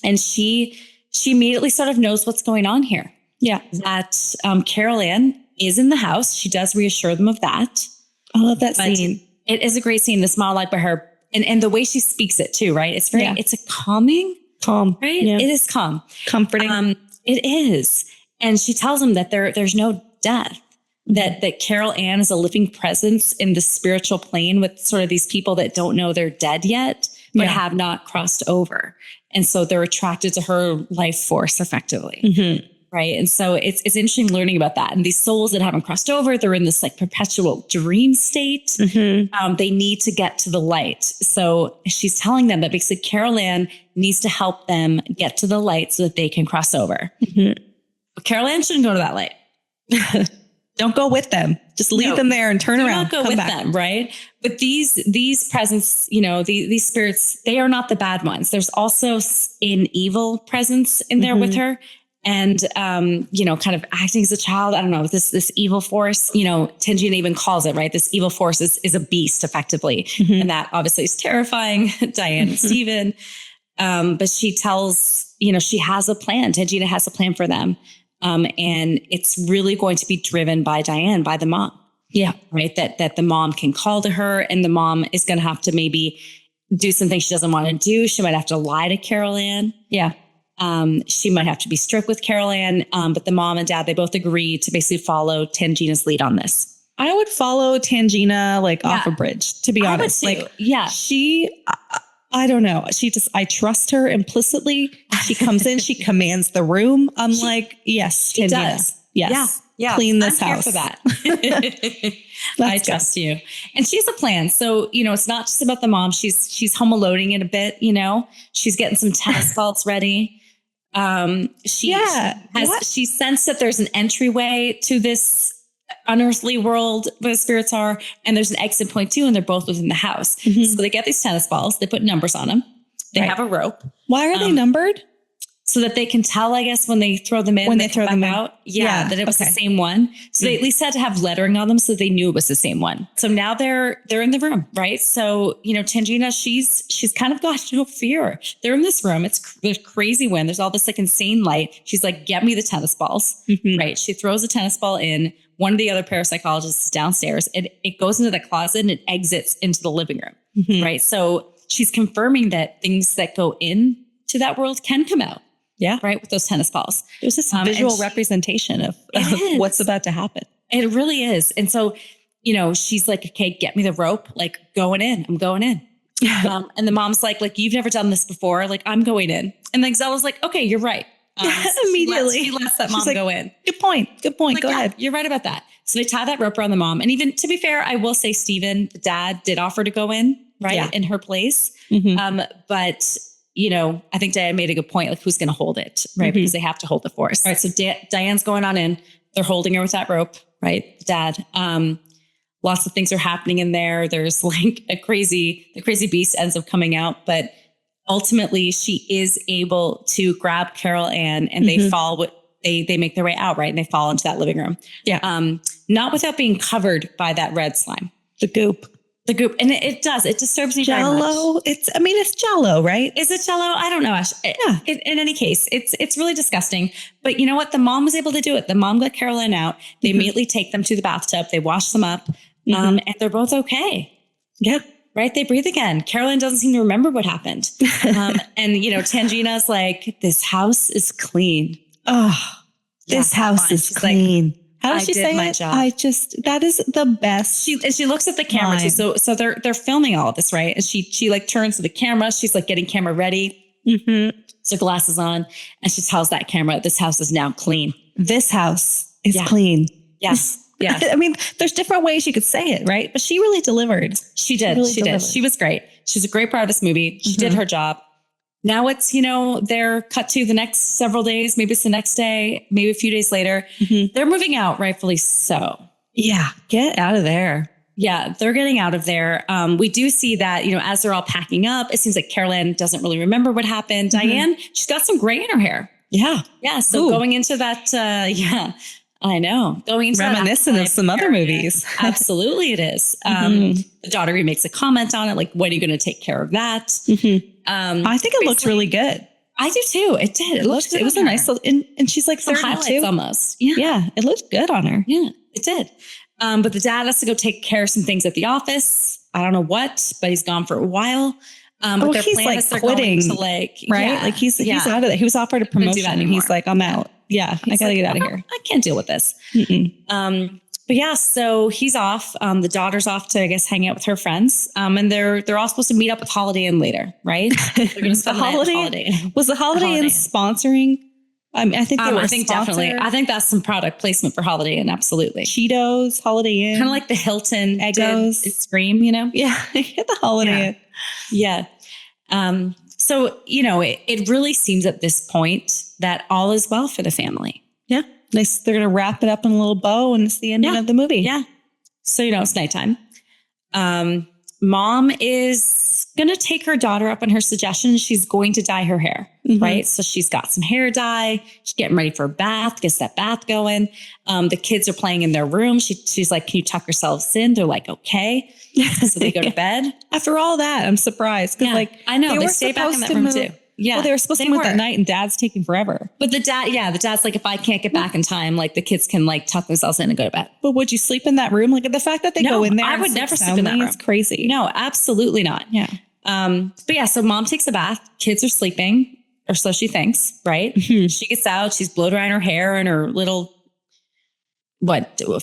And she immediately sort of knows what's going on here. Yeah. That Carol Ann is in the house. She does reassure them of that. I love that scene. It is a great scene, this monologue by her. And the way she speaks it too, right? It's very, it's a calm, right? Yeah. It is calm. Comforting. It is. And she tells them that there's no death, that Carol Ann is a living presence in the spiritual plane with sort of these people that don't know they're dead yet, but have not crossed over. And so they're attracted to her life force effectively. Right. And so it's interesting learning about that. And these souls that haven't crossed over, they're in this like perpetual dream state. They need to get to the light. So she's telling them that basically Carol Ann needs to help them get to the light so that they can cross over. But Carol Ann shouldn't go to that light. Don't go with them. Just leave them there and turn around. Don't go with them, right? But these presence, these spirits, they are not the bad ones. There's also an evil presence in there with her. And, kind of acting as a child, I don't know, this evil force, Tangina even calls it, right? This evil force is a beast effectively. And that obviously is terrifying, Diane and Stephen. But she tells, she has a plan. Tangina has a plan for them. And it's really going to be driven by Diane, by the mom. Yeah. Right. That the mom can call to her and the mom is going to have to maybe do something she doesn't want to do. She might have to lie to Carol Ann. Yeah. She might have to be strict with Carol Ann, but the mom and dad, they both agree to basically follow Tangina's lead on this. I would follow Tangina off a bridge, to be honest. I don't know. I trust her implicitly. She comes in, she commands the room. I'm yes, Tangina. Does. Yes. Yeah. Clean this house. For that. I trust you. And she has a plan. So, it's not just about the mom. She's home alone it a bit, she's getting some tennis balls ready. She sensed that there's an entryway to this unearthly world where the spirits are, and there's an exit point too, and they're both within the house. So they get these tennis balls, they put numbers on them. They have a rope. Why are they numbered? So that they can tell, I guess, when they throw them in, when they throw them out. Yeah, that it was the same one. So they at least had to have lettering on them so they knew it was the same one. So now they're in the room, right? So, Tangina, she's kind of got no fear. They're in this room. There's crazy wind. There's all this insane light. She's like, get me the tennis balls, right? She throws a tennis ball in. One of the other parapsychologists is downstairs. It goes into the closet and it exits into the living room, right? So she's confirming that things that go in to that world can come out. Yeah. Right. With those tennis balls. There's this visual representation of what's about to happen. It really is. And so, she's like, okay, get me the rope, going in. I'm going in. And the mom's like, you've never done this before. I'm going in. And then Zella's like, okay, you're right. Immediately. She lets that mom go in. Good point. Go ahead. You're right about that. So they tie that rope around the mom. And even to be fair, I will say Stephen, the dad, did offer to go in, right? In her place. But I think Diane made a good point, who's going to hold it, right? Because they have to hold the force. All right. So Diane's going on in. They're holding her with that rope, right? The dad. Lots of things are happening in there. There's the crazy beast ends up coming out, but ultimately she is able to grab Carol Ann and they fall. They make their way out, right? And they fall into that living room. Yeah. Not without being covered by that red slime. The goop. And it disturbs me Jello. very much. It's Jello, right? Is it Jello? I don't know, Ash. Yeah. In any case, it's really disgusting. But you know what? The mom was able to do it. The mom got Carol Ann out. They immediately take them to the bathtub. They wash them up, and they're both okay. Yeah. Right? They breathe again. Carol Ann doesn't seem to remember what happened. And Tangina's like, this house is clean. Oh, this house is clean. How does she say my it? job. That is the best. She looks at the camera too. So they're filming all of this, right? And she like turns to the camera. She's like getting camera ready. Mm-hmm. So glasses on, and she tells that camera, "This house is now clean. This house is clean." Yes. Yeah. I mean, there's different ways you could say it, right? But she really delivered. She did. She did. She was great. She's a great part of this movie. She did her job. Now it's, they're cut to the next several days. Maybe it's the next day, maybe a few days later. They're moving out, rightfully so. Yeah. Get out of there. Yeah, they're getting out of there. We do see that, as they're all packing up, it seems like Carolyn doesn't really remember what happened. Diane, she's got some gray in her hair. Yeah. Yeah. So going into that, I know. Going into reminiscent of some other movies. Absolutely it is. The daughter makes a comment on it, like, when are you going to take care of that? I think it looks really good. I do too. It did. It looked good. It was a nice little, and she's like some 32. Highlights almost. Yeah. It looked good on her. Yeah, it did. But the dad has to go take care of some things at the office. I don't know what, but he's gone for a while. But their he's plan like is they're quitting, going to right? Yeah, like he's out of it. He was offered a promotion and he's like, I'm out. Yeah, I got to get out of here. I can't deal with this. But yeah, so he's off. The daughter's off to, I guess, hang out with her friends. And they're all supposed to meet up with Holiday Inn later, right? They're going to spend Holiday Inn. Was the Holiday Inn sponsoring? I mean, I think they were. I think definitely. I think that's some product placement for Holiday Inn. Absolutely. Cheetos, Holiday Inn, kind of like the Hilton Eggos, Scream. Yeah, the Holiday Inn. Yeah. So it really seems at this point that all is well for the family. Yeah. They're going to wrap it up in a little bow, and it's the ending of the movie. Yeah. So it's nighttime. Mom is going to take her daughter up on her suggestion. She's going to dye her hair, right? So she's got some hair dye. She's getting ready for a bath, gets that bath going. The kids are playing in their room. She's like, can you tuck yourselves in? They're like, okay. So they go to bed. After all that, I'm surprised. Because I know. They stay back in that room too. Yeah. Well, they were supposed to move that night, and Dad's taking forever. But the dad's like, if I can't get back in time, like the kids can like tuck themselves in and go to bed. But would you sleep in that room? Like the fact that they go in there, I would never sleep in that room. It's crazy. No, absolutely not. Yeah. But yeah, so mom takes a bath. Kids are sleeping, or so she thinks, right? She gets out. She's blow drying her hair in her little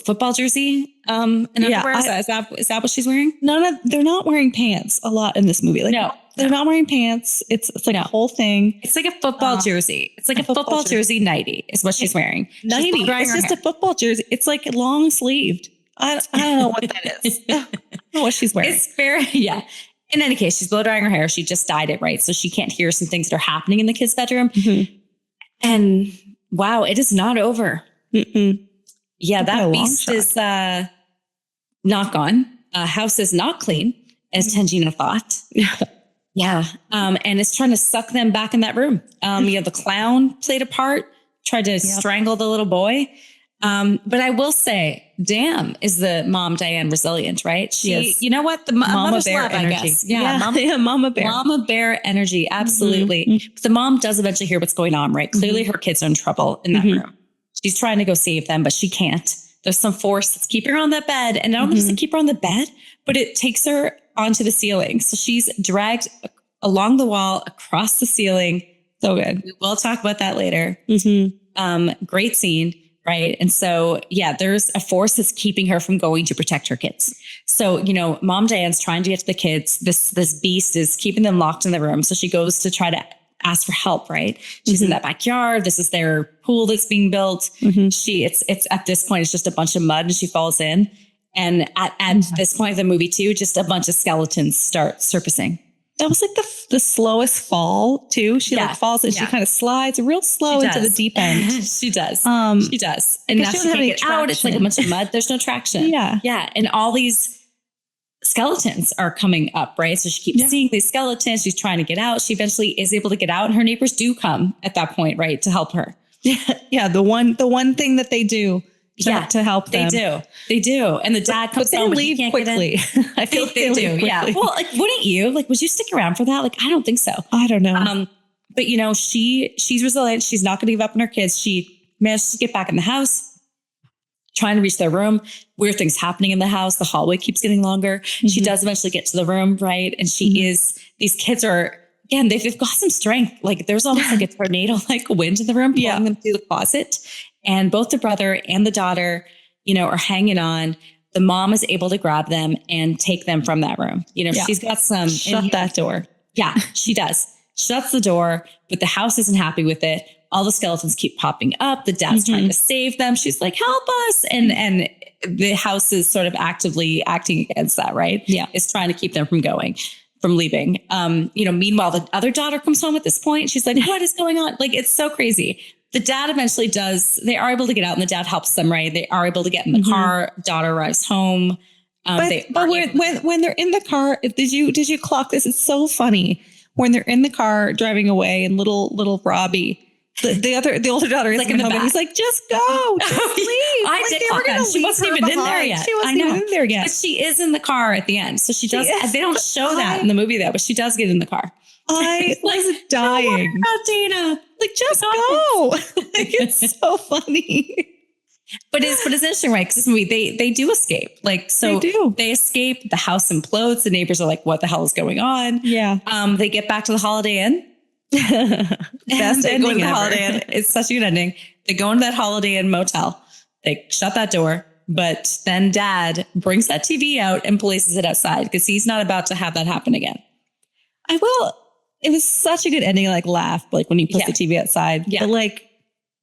football jersey. And underwear. Is that what she's wearing? They're not wearing pants a lot in this movie. Like, no. They're not wearing pants. It's like a whole thing. It's like a football jersey. It's like a football jersey nightie is what she's wearing. Nightie. It's just a football jersey. It's like long sleeved. I don't know what that is. I don't know what she's wearing. It's very, yeah. In any case, she's blow drying her hair. She just dyed it, right? So she can't hear some things that are happening in the kids' bedroom. And wow, it is not over. Yeah, that beast is not gone. House is not clean, as Tangina thought. Yeah. And it's trying to suck them back in that room. The clown played a part, tried to strangle the little boy. But I will say, damn, is the mom Diane resilient, right? You know what? The mama bear love, energy. I guess. Mama bear. Mama bear energy. Absolutely. But the mom does eventually hear what's going on, right? Clearly her kids are in trouble in that room. She's trying to go save them, but she can't. There's some force that's keeping her on that bed. And not only does it keep her on the bed, but it takes her onto the ceiling. So she's dragged along the wall, across the ceiling. So good. We'll talk about that later. Great scene. Right. And so, yeah, there's a force that's keeping her from going to protect her kids. So, mom Diane's trying to get to the kids. This beast is keeping them locked in the room. So she goes to try to ask for help. Right. She's in that backyard. This is their pool that's being built. It's at this point, it's just a bunch of mud and she falls in. And at this point of the movie too, just a bunch of skeletons start surfacing. That was like the slowest fall too. She falls and she kind of slides real slow into the deep end. She does. She does. And now she can't get out. It's like a bunch of mud. There's no traction. Yeah. And all these skeletons are coming up, right? So she keeps seeing these skeletons. She's trying to get out. She eventually is able to get out, and her neighbors do come at that point, right, to help her. Yeah. The one thing that they do. To help them. They do. And the dad comes home. They leave quickly. I feel like they do. Yeah. Well, like, wouldn't you? Like, would you stick around for that? Like, I don't think so. I don't know. But she's resilient. She's not going to give up on her kids. She manages to get back in the house, trying to reach their room. Weird things happening in the house. The hallway keeps getting longer. She does eventually get to the room, right? And these kids are, again, they've got some strength. Like there's almost like a tornado, like wind in the room, pulling them through the closet. and both the brother and the daughter, are hanging on. The mom is able to grab them and take them from that room. She's got some... Shut that door. Yeah, she does. Shuts the door, but the house isn't happy with it. All the skeletons keep popping up. The dad's trying to save them. She's like, help us. And the house is sort of actively acting against that, right? Yeah. It's trying to keep them from leaving. Meanwhile, the other daughter comes home at this point. She's like, what is going on? Like, it's so crazy. The dad eventually they are able to get out and the dad helps them, right? They are able to get in the car. Daughter arrives home. But when they're in the car, did you clock this? It's so funny. When they're in the car driving away and little Robbie, the older daughter is like in the back. He's like, just go, just leave. I did clock that. She wasn't even in there yet. She wasn't even in there yet. But she is in the car at the end. So she does. They don't show that in the movie though, but she does get in the car. I was dying. About Dana. Like, just go. It's so funny. But it's interesting, right? Because this movie, they do escape. Like, so they escape. The house implodes. The neighbors are like, "What the hell is going on?" Yeah. They get back to the Holiday Inn. Best ending ever. Holiday Inn. It's such a good ending. They go into that Holiday Inn motel. They shut that door. But then Dad brings that TV out and places it outside because he's not about to have that happen again. It was such a good ending. Like, laugh like when he puts the TV outside. Yeah. But like,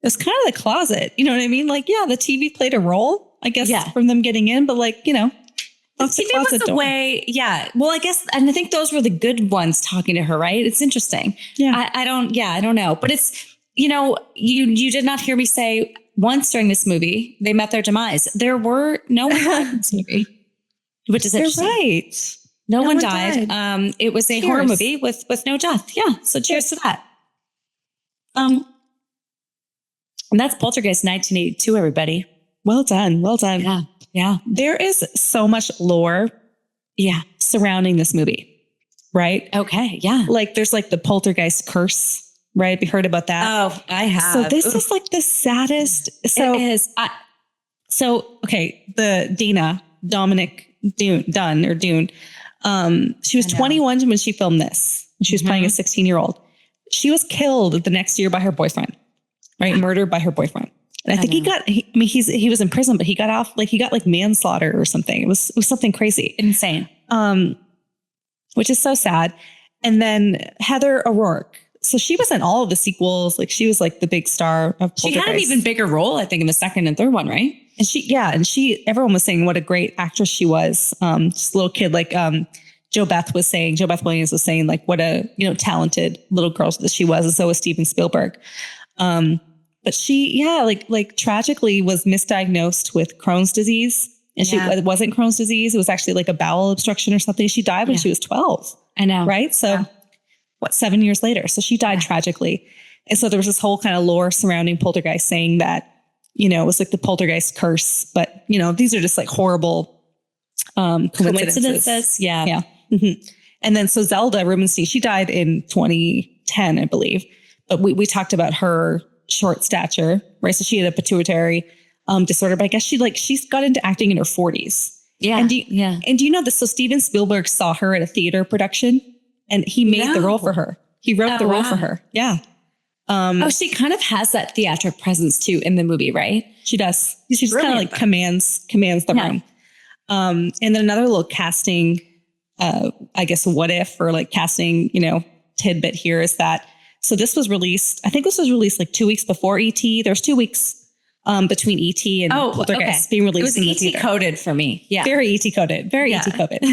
it's kind of the closet. You know what I mean? Like, yeah, the TV played a role, I guess, from them getting in. But like, the TV was the way. Yeah. Well, I guess, and I think those were the good ones talking to her, right? It's interesting. Yeah. I don't know. But it's, you did not hear me say once during this movie, they met their demise. There were no one died in this movie, which is interesting. You're right. No one died. It was a horror movie with no death. Yeah. So cheers to that. And that's Poltergeist 1982, everybody. Well done. Well done. Yeah. Yeah. There is so much lore surrounding this movie, right? Okay. Yeah. Like, there's like the Poltergeist curse, right? Have you heard about that? Oh, I have. So this is like the saddest. So it is. Okay. The Dominic Dune. She was 21 when she filmed this. She was playing a 16-year-old. She was killed the next year by her boyfriend, right? Murdered by her boyfriend. And I think he was in prison, but he got off, like, he got like manslaughter or something. It was something crazy. Insane. Which is so sad. And then Heather O'Rourke. So she was in all of the sequels. Like, she was like the big star of Poltergeist. She had an even bigger role, I think, in the second and third one, right? And everyone was saying what a great actress she was. Just a little kid, like, Joe Beth Williams was saying, like, what a, talented little girl that she was. And so was Steven Spielberg. But she, like tragically was misdiagnosed with Crohn's disease. And it wasn't Crohn's disease. It was actually like a bowel obstruction or something. She died when she was 12. I know. Right. So 7 years later? So she died tragically. And so there was this whole kind of lore surrounding Poltergeist saying that, it was like the Poltergeist curse. But, these are just like horrible coincidences. Yeah. Yeah. Mm-hmm. And then so Zelda Rubinstein, she died in 2010, I believe. But we talked about her short stature, right? So she had a pituitary disorder, but I guess she's got into acting in her 40s. Yeah. And do you know this? So Steven Spielberg saw her at a theater production and he made the role for her. He wrote the role for her. Yeah. She kind of has that theatric presence too in the movie, right? She does. She just kind of like commands the room. And then another little casting, I guess, what if, or like casting, tidbit here is that, so this was released, I think this was released like 2 weeks before E.T. There's 2 weeks between E.T. and Poltergeist being released. It was E.T. coded for me. Yeah. Very E.T. coded. Very E.T. coded.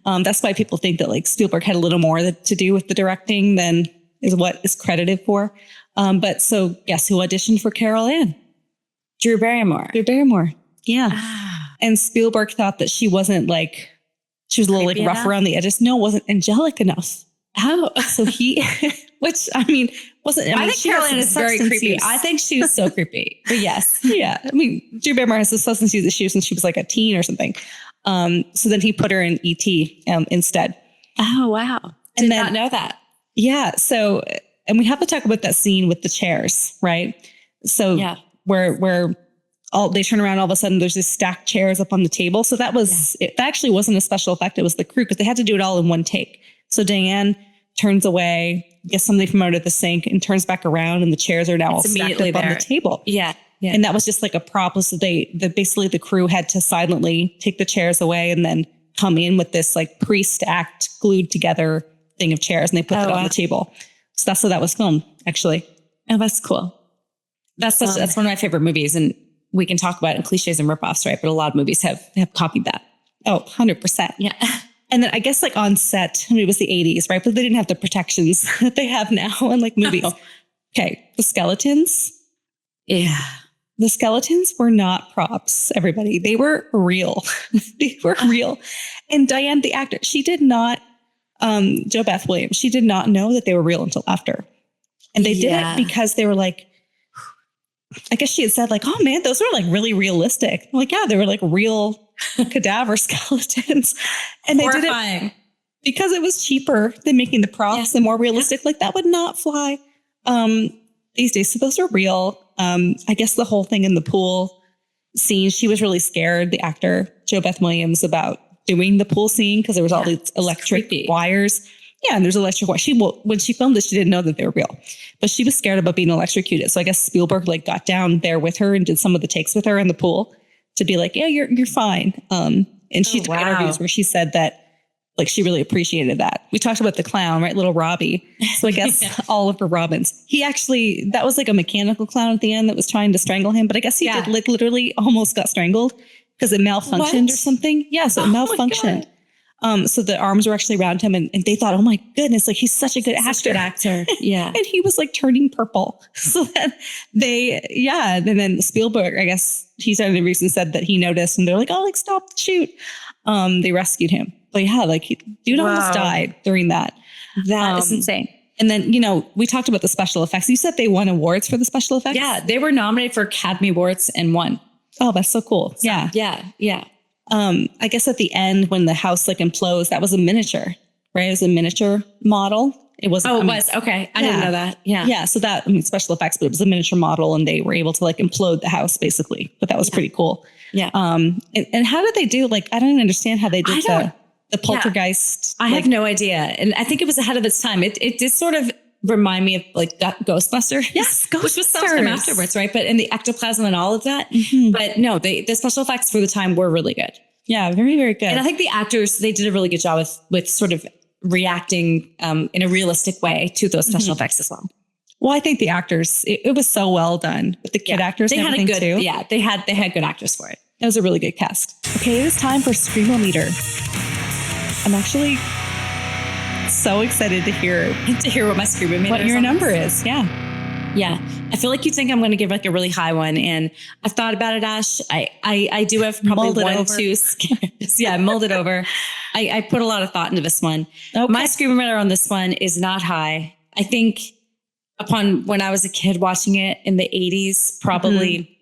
That's why people think that like Spielberg had a little more to do with the directing than is what is credited for. But so guess who auditioned for Carol Ann? Drew Barrymore. Yeah. And Spielberg thought that she wasn't like, she was a little like rough around the edges. No, wasn't angelic enough. Oh, so he, which I mean, wasn't. I think Carol Ann is very creepy. I think she was so creepy. But yes, yeah. I mean, Drew Barrymore has a substance use issue since she was like a teen or something. So then he put her in E.T. Instead. Oh wow! Did not know that. Yeah. So, and we have to talk about that scene with the chairs, right? So where all they turn around, all of a sudden there's this stacked chairs up on the table. So that was it. That actually wasn't a special effect. It was the crew because they had to do it all in one take. So Diane turns away, gets something from under the sink and turns back around and the chairs are now all stacked up on the table. Yeah. Yeah. And that was just like a prop. So basically the crew had to silently take the chairs away and then come in with this like pre-stacked, glued together thing of chairs, and they put it on the table. So that's how that was filmed, actually. Oh, that's cool. That's one of my favorite movies, and we can talk about it in cliches and ripoffs, right? But a lot of movies have copied that. Oh, 100%. Yeah. And then I guess like on set, I mean, it was the 80s, right? But they didn't have the protections that they have now in like movies. Oh. Okay. The skeletons. Yeah. The skeletons were not props, everybody. They were real. They were real. And Diane, the actor, she did not, Jo Beth Williams, she did not know that they were real until after. And they did it because they were like, I guess she had said like, oh man, those were like really realistic. I'm like, yeah, they were like real cadaver skeletons. And they did it because it was cheaper than making the props and more realistic. Like that would not fly these days. So those are real. I guess the whole thing in the pool scene, she was really scared, the actor, Jo Beth Williams, about doing the pool scene because there was all these electric wires. Yeah, and there's electric wires. When she filmed this, she didn't know that they were real, but she was scared about being electrocuted. So I guess Spielberg like got down there with her and did some of the takes with her in the pool to be like, yeah, you're fine. And she did interviews where she said that like she really appreciated that. We talked about the clown, right? Little Robbie. So I guess Oliver Robbins. He actually, that was like a mechanical clown at the end that was trying to strangle him. But I guess he did like literally almost got strangled because it malfunctioned or something. Yeah, so it malfunctioned. So the arms were actually around him and they thought, oh my goodness, like he's such a good actor. Yeah. And he was like turning purple. So then and then Spielberg, I guess he said in the reason said that he noticed and they're like, oh, like stop the shoot. They rescued him. But yeah, like dude almost died during that. That is insane. And then, we talked about the special effects. You said they won awards for the special effects? Yeah, they were nominated for Academy Awards and won. Oh, that's so cool. So, yeah. I guess at the end when the house like implodes, that was a miniature, right? It was a miniature model. It wasn't. Oh, it was. Okay. I didn't know that. Yeah. Yeah. So that, special effects, but it was a miniature model and they were able to like implode the house basically. But that was pretty cool. Yeah. And how did they do? Like, I don't understand how they did the Poltergeist. I have no idea. And I think it was ahead of its time. It did sort of remind me of like Ghostbusters. Yes. Which was sometime afterwards, right? But in the ectoplasm and all of that. Mm-hmm. But no, the special effects for the time were really good. Yeah, very, very good. And I think the actors, they did a really good job with sort of reacting in a realistic way to those special effects as well. Well, I think the actors, it was so well done with the kid actors and everything too. Yeah, they had good actors for it. It was a really good cast. Okay, it is time for Screamometer. I'm actually so excited to hear what my Screamometer is. What your number is. Yeah. Yeah. I feel like you think I'm going to give like a really high one. And I've thought about it, Ash. I do have probably two scares. Yeah, mulled it over. I put a lot of thought into this one. Okay. My Screamometer on this one is not high. I think when I was a kid watching it in the 80s, probably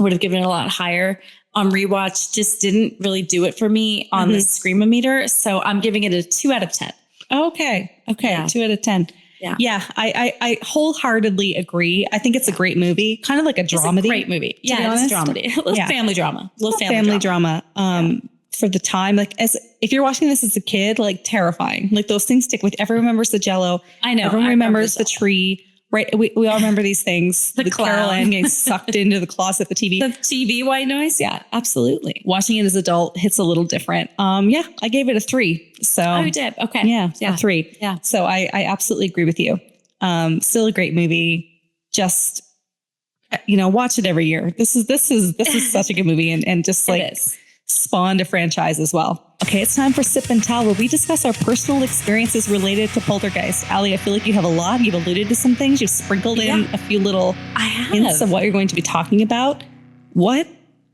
would have given it a lot higher. On rewatch, just didn't really do it for me on the Screamometer. So I'm giving it a 2 out of 10. Okay. Yeah. 2 out of 10. Yeah. I wholeheartedly agree. I think it's a great movie, kind of like a dramedy. It's a great movie. Yeah, it's a dramedy. A little family drama. Little family drama. For the time, like if you're watching this as a kid, like terrifying. Like those things stick with. Everyone remembers the Jello. I know. Everyone remembers the tree. Right. We all remember these things. The Carol Ann getting sucked into the closet, the TV. The TV white noise. Yeah, absolutely. Watching it as an adult hits a little different. I gave it a 3. So you did. Okay. Yeah. A 3. Yeah. So I absolutely agree with you. Still a great movie. Just, watch it every year. This is such a good movie and just like spawned a franchise as well. Okay, it's time for Sip and Tell, where we discuss our personal experiences related to Poltergeist. Allie, I feel like you have a lot. You've alluded to some things. You've sprinkled in a few little hints of what you're going to be talking about. What?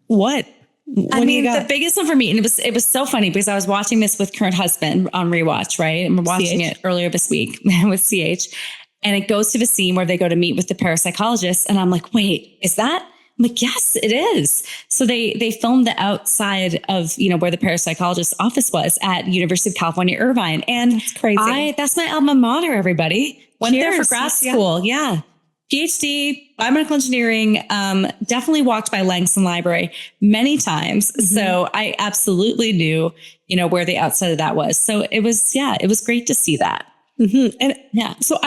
The biggest one for me, and it was so funny because I was watching this with current husband on rewatch, right? And we're watching it earlier this week with CH. And it goes to the scene where they go to meet with the parapsychologist. And I'm like, wait, is that? I'm like, yes, it is. So they filmed the outside of, where the parapsychologist's office was at University of California, Irvine. And that's crazy. That's my alma mater, everybody. Went there for grad school. Yeah. PhD, biomedical engineering, definitely walked by Langston Library many times. Mm-hmm. So I absolutely knew, where the outside of that was. So it was great to see that. Mm-hmm. And so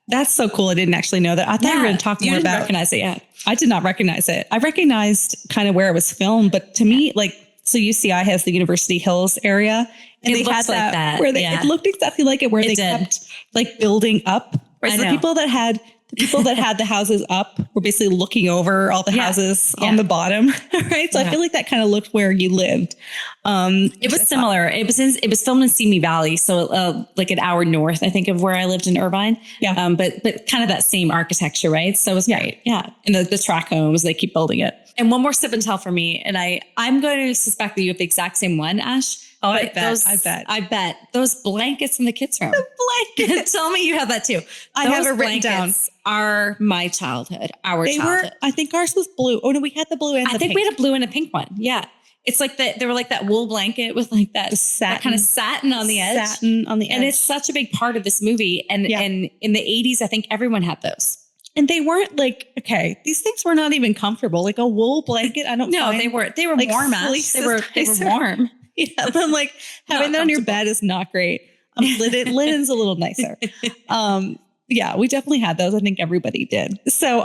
That's so cool. I didn't actually know that. I thought you were going to talk more about. Recognize it, yeah. I did not recognize it. I recognized kind of where it was filmed, but to me, like, so UCI has the University Hills area, and they had that where it looked exactly like it, where they kept like building up. Right, so the people that had the houses up were basically looking over all the houses on the bottom, right? So I feel like that kind of looked where you lived. It was similar. It was filmed in Simi Valley, so like an hour north, I think, of where I lived in Irvine. Yeah, but kind of that same architecture, right? So it was great. Yeah, and the track homes, they keep building it. And one more sip and tell for me, and I'm going to suspect that you have the exact same one, Ash. Oh, I bet those blankets in the kids' room. The blankets. Tell me you have that too. I have it written down. Are my childhood. Childhood. I think ours was blue. Oh no, we had the blue and the pink. We had a blue and a pink one. Yeah. It's like that. They were like that wool blanket with like that kind of satin on the edge. And it's such a big part of this movie. And in the 80s, I think everyone had those. And they weren't like, okay, these things were not even comfortable. Like a wool blanket. They were like warm. They were warm. Yeah, but I'm like, having that on your bed is not great. Linen's a little nicer. Yeah, we definitely had those. I think everybody did. So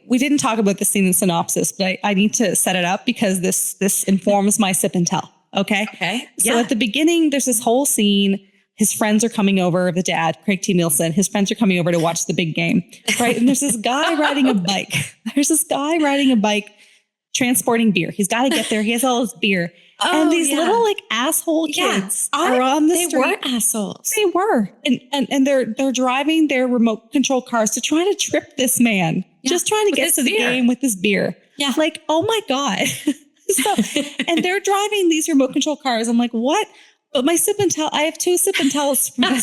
we didn't talk about the scene in synopsis, but I need to set it up because this informs my sip and tell. Okay. Okay. So at the beginning, there's this whole scene. His friends are coming over, the dad, Craig T. Nielsen, his friends are coming over to watch the big game, right? And there's this guy riding a bike. Transporting beer. He's got to get there. He has all his beer. And these little like asshole kids are on the street. They were assholes. They were. And they're driving their remote control cars to try to trip this man. Just trying to get to the game with this beer. Yeah. Like, oh my God. And they're driving these remote control cars. I'm like, what? But my sip and tell, I have two sip and tells from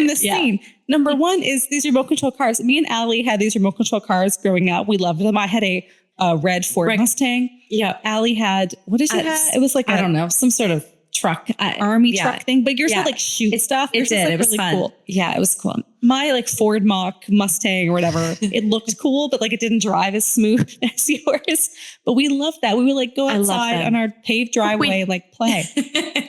this scene. Number one is these remote control cars. Me and Allie had these remote control cars growing up. We loved them. I had a red Ford Mustang. Yeah. Allie had, what did she have? It was like, I don't know, some sort of truck, army truck thing, but yours had like shoot stuff. It did. Like it was really fun. Cool. Yeah, it was cool. My like Ford Mach Mustang or whatever, it looked cool, but like it didn't drive as smooth as yours. But we loved that. We would like go outside on our paved driveway and like play.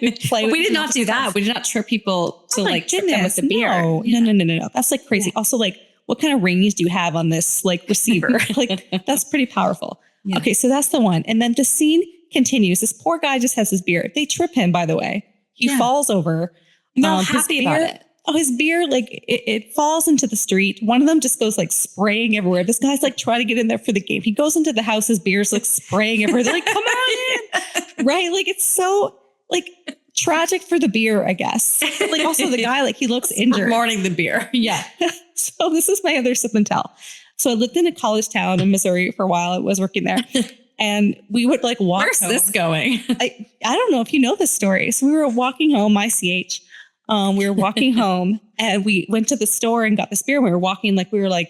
We did not do that. We did not trip people to like trip them with the beer. No. That's like crazy. Yeah. Also, like, what kind of range do you have on this like receiver? Like that's pretty powerful. Yeah. Okay, so that's the one. And then the scene continues. This poor guy just has his beer. They trip him, by the way. He falls over. I'm happy about it. Oh, his beer, like it falls into the street. One of them just goes like spraying everywhere. This guy's like trying to get in there for the game. He goes into the house. His beer's like spraying everywhere. They're like, come on in. Right? Like it's so like tragic for the beer, I guess. But, like also the guy, like he looks injured. Mourning the beer. Yeah. So this is my other sip and tell. So I lived in a college town in Missouri for a while. I was working there. And we would like walk Where's home. This going? I don't know if you know this story. So we were walking home, ICH. We were walking home and we went to the store and got this beer. We were walking we were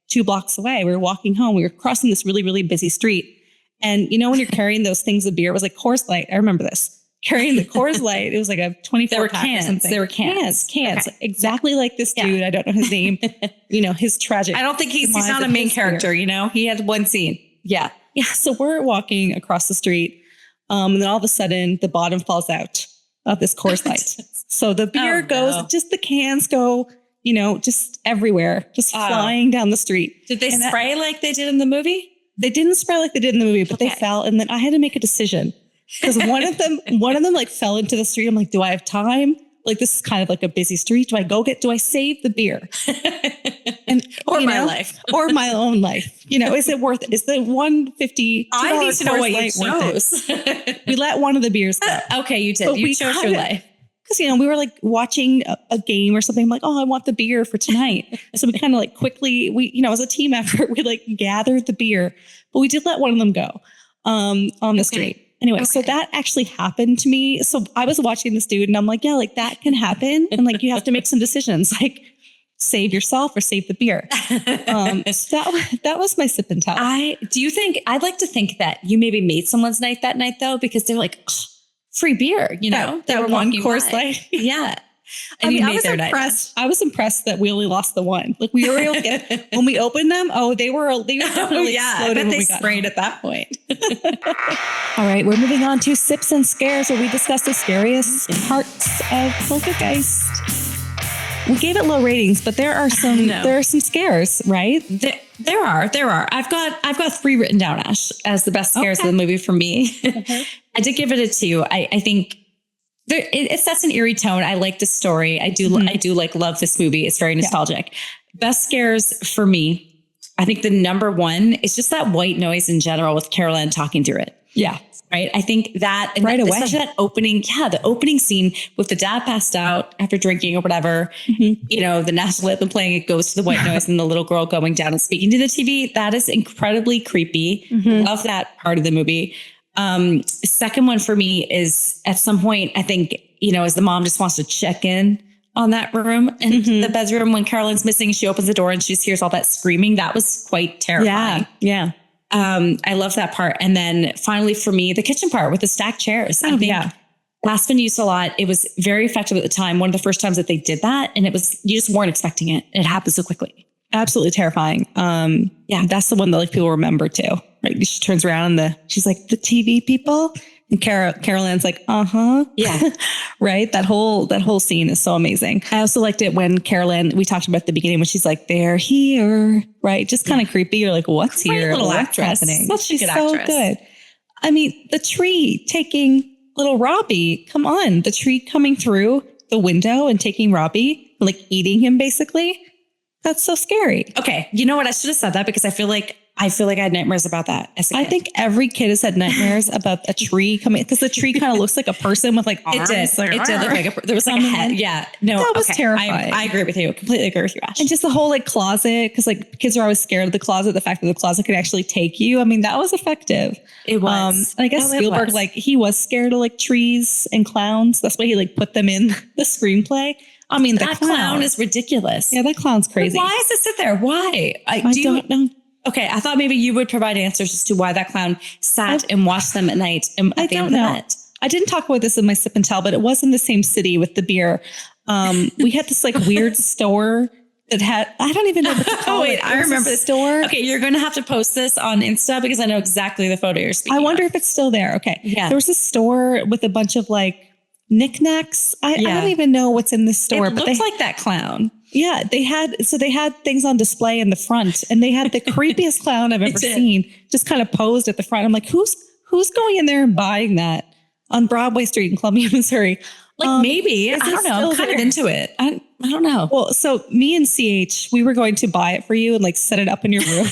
2 blocks away. We were walking home. We were crossing this really, really busy street. And you know, when you're carrying those things of beer, it was like Coors Light. I remember this. Carrying the Coors Light. It was like a 24 pack or something. There were cans. Okay. Exactly like this dude. I don't know his name. You know, his tragic. I don't think he's not a main character, you know? He had one scene. Yeah. Yeah. So we're walking across the street. And then all of a sudden the bottom falls out of this Coors Light. So the beer goes, just the cans go, you know, just everywhere, just flying down the street. Did they spray like they did in the movie? They didn't spray like they did in the movie, but they fell. And then I had to make a decision. Because one of them like fell into the street. I'm like, do I have time? Like, this is kind of like a busy street. Do I save the beer? Or my life. Or my own life. You know, is it worth it? Is the $150? I need to know what you chose. We let one of the beers go. Okay, you did. You chose your life. Because, you know, we were like watching a game or something. I'm like, oh, I want the beer for tonight. So we kind of like quickly, as a team effort, we like gathered the beer. But we did let one of them go on the street. Anyway, so that actually happened to me. So I was watching this dude and I'm like, yeah, like that can happen. And like, you have to make some decisions, like save yourself or save the beer. So that was my sip and tell. I'd like to think that you maybe made someone's night that night though, because they're like, free beer, you know, they were one Coors Light. Yeah. And I was impressed that we only lost the one. Like we were able to get, when we opened them, they were really exploded. I bet they sprayed at that point. All right, we're moving on to Sips and Scares, where we discuss the scariest parts of Poltergeist. We gave it low ratings, but there are some scares, right? There are. I've got 3 written down, Ash, as the best scares of the movie for me. I did give it a 2. I think it sets an eerie tone. I like the story. I do love this movie. It's very nostalgic. Best scares for me, I think the number 1 is just that white noise in general with Carol Ann talking through it. Yeah. Right. I think that right away, especially that the opening scene with the dad passed out after drinking or whatever, you know, the national anthem playing, it goes to the white noise and the little girl going down and speaking to the TV. That is incredibly creepy. Love that part of the movie. Second one for me is at some point, I think, you know, as the mom just wants to check in on that room and the bedroom when Carolyn's missing, she opens the door and she just hears all that screaming. That was quite terrifying. Yeah. I love that part. And then finally for me, the kitchen part with the stacked chairs. I think that's been used a lot. It was very effective at the time. One of the first times that they did that. And it was, you just weren't expecting it. It happened so quickly. Absolutely terrifying. That's the one that like people remember too. Right. She turns around and she's like, the TV people. And Carol Ann's like, yeah, right. That whole scene is so amazing. I also liked it when Carol Ann, we talked about at the beginning when she's like, they're here, right? Just kind of creepy. You're like, what's here? Little what's actress. happening? Such a good actress. So good. I mean, the tree taking little Robbie. Come on, the tree coming through the window and taking Robbie, like eating him, basically. That's so scary. Okay, you know what? I should have said that because I feel like I had nightmares about that as a kid. I think every kid has had nightmares about a tree coming, because the tree kind of looks like a person with like arms. It did look like there was like a head. Yeah. No, that was terrifying. I agree with you. Completely agree with you, Ash. And just the whole like closet, because like kids are always scared of the closet. The fact that the closet could actually take you. I mean, that was effective. It was. I guess Spielberg, like he was scared of like trees and clowns. That's why he like put them in the screenplay. I mean, that clown is ridiculous. Yeah, that clown's crazy. But why does it sit there? Why? I don't know. Okay, I thought maybe you would provide answers as to why that clown sat and watched them at night. I don't know. I didn't talk about this in my sip and tell, but it was in the same city with the beer. We had this like weird store that had, I don't even know what to call it. I remember the store. Okay, you're going to have to post this on Insta because I know exactly the photo you're speaking I wonder if it's still there. Okay. Yeah. There was a store with a bunch of like knickknacks. I don't even know what's in this store. It looks like that clown. Yeah, they had things on display in the front, and they had the creepiest clown I've ever seen, just kind of posed at the front. I'm like, who's going in there and buying that on Broadway Street in Columbia, Missouri? Like maybe, I don't know. I'm kind of into it. I don't know. Well, so me and CH, we were going to buy it for you and like set it up in your room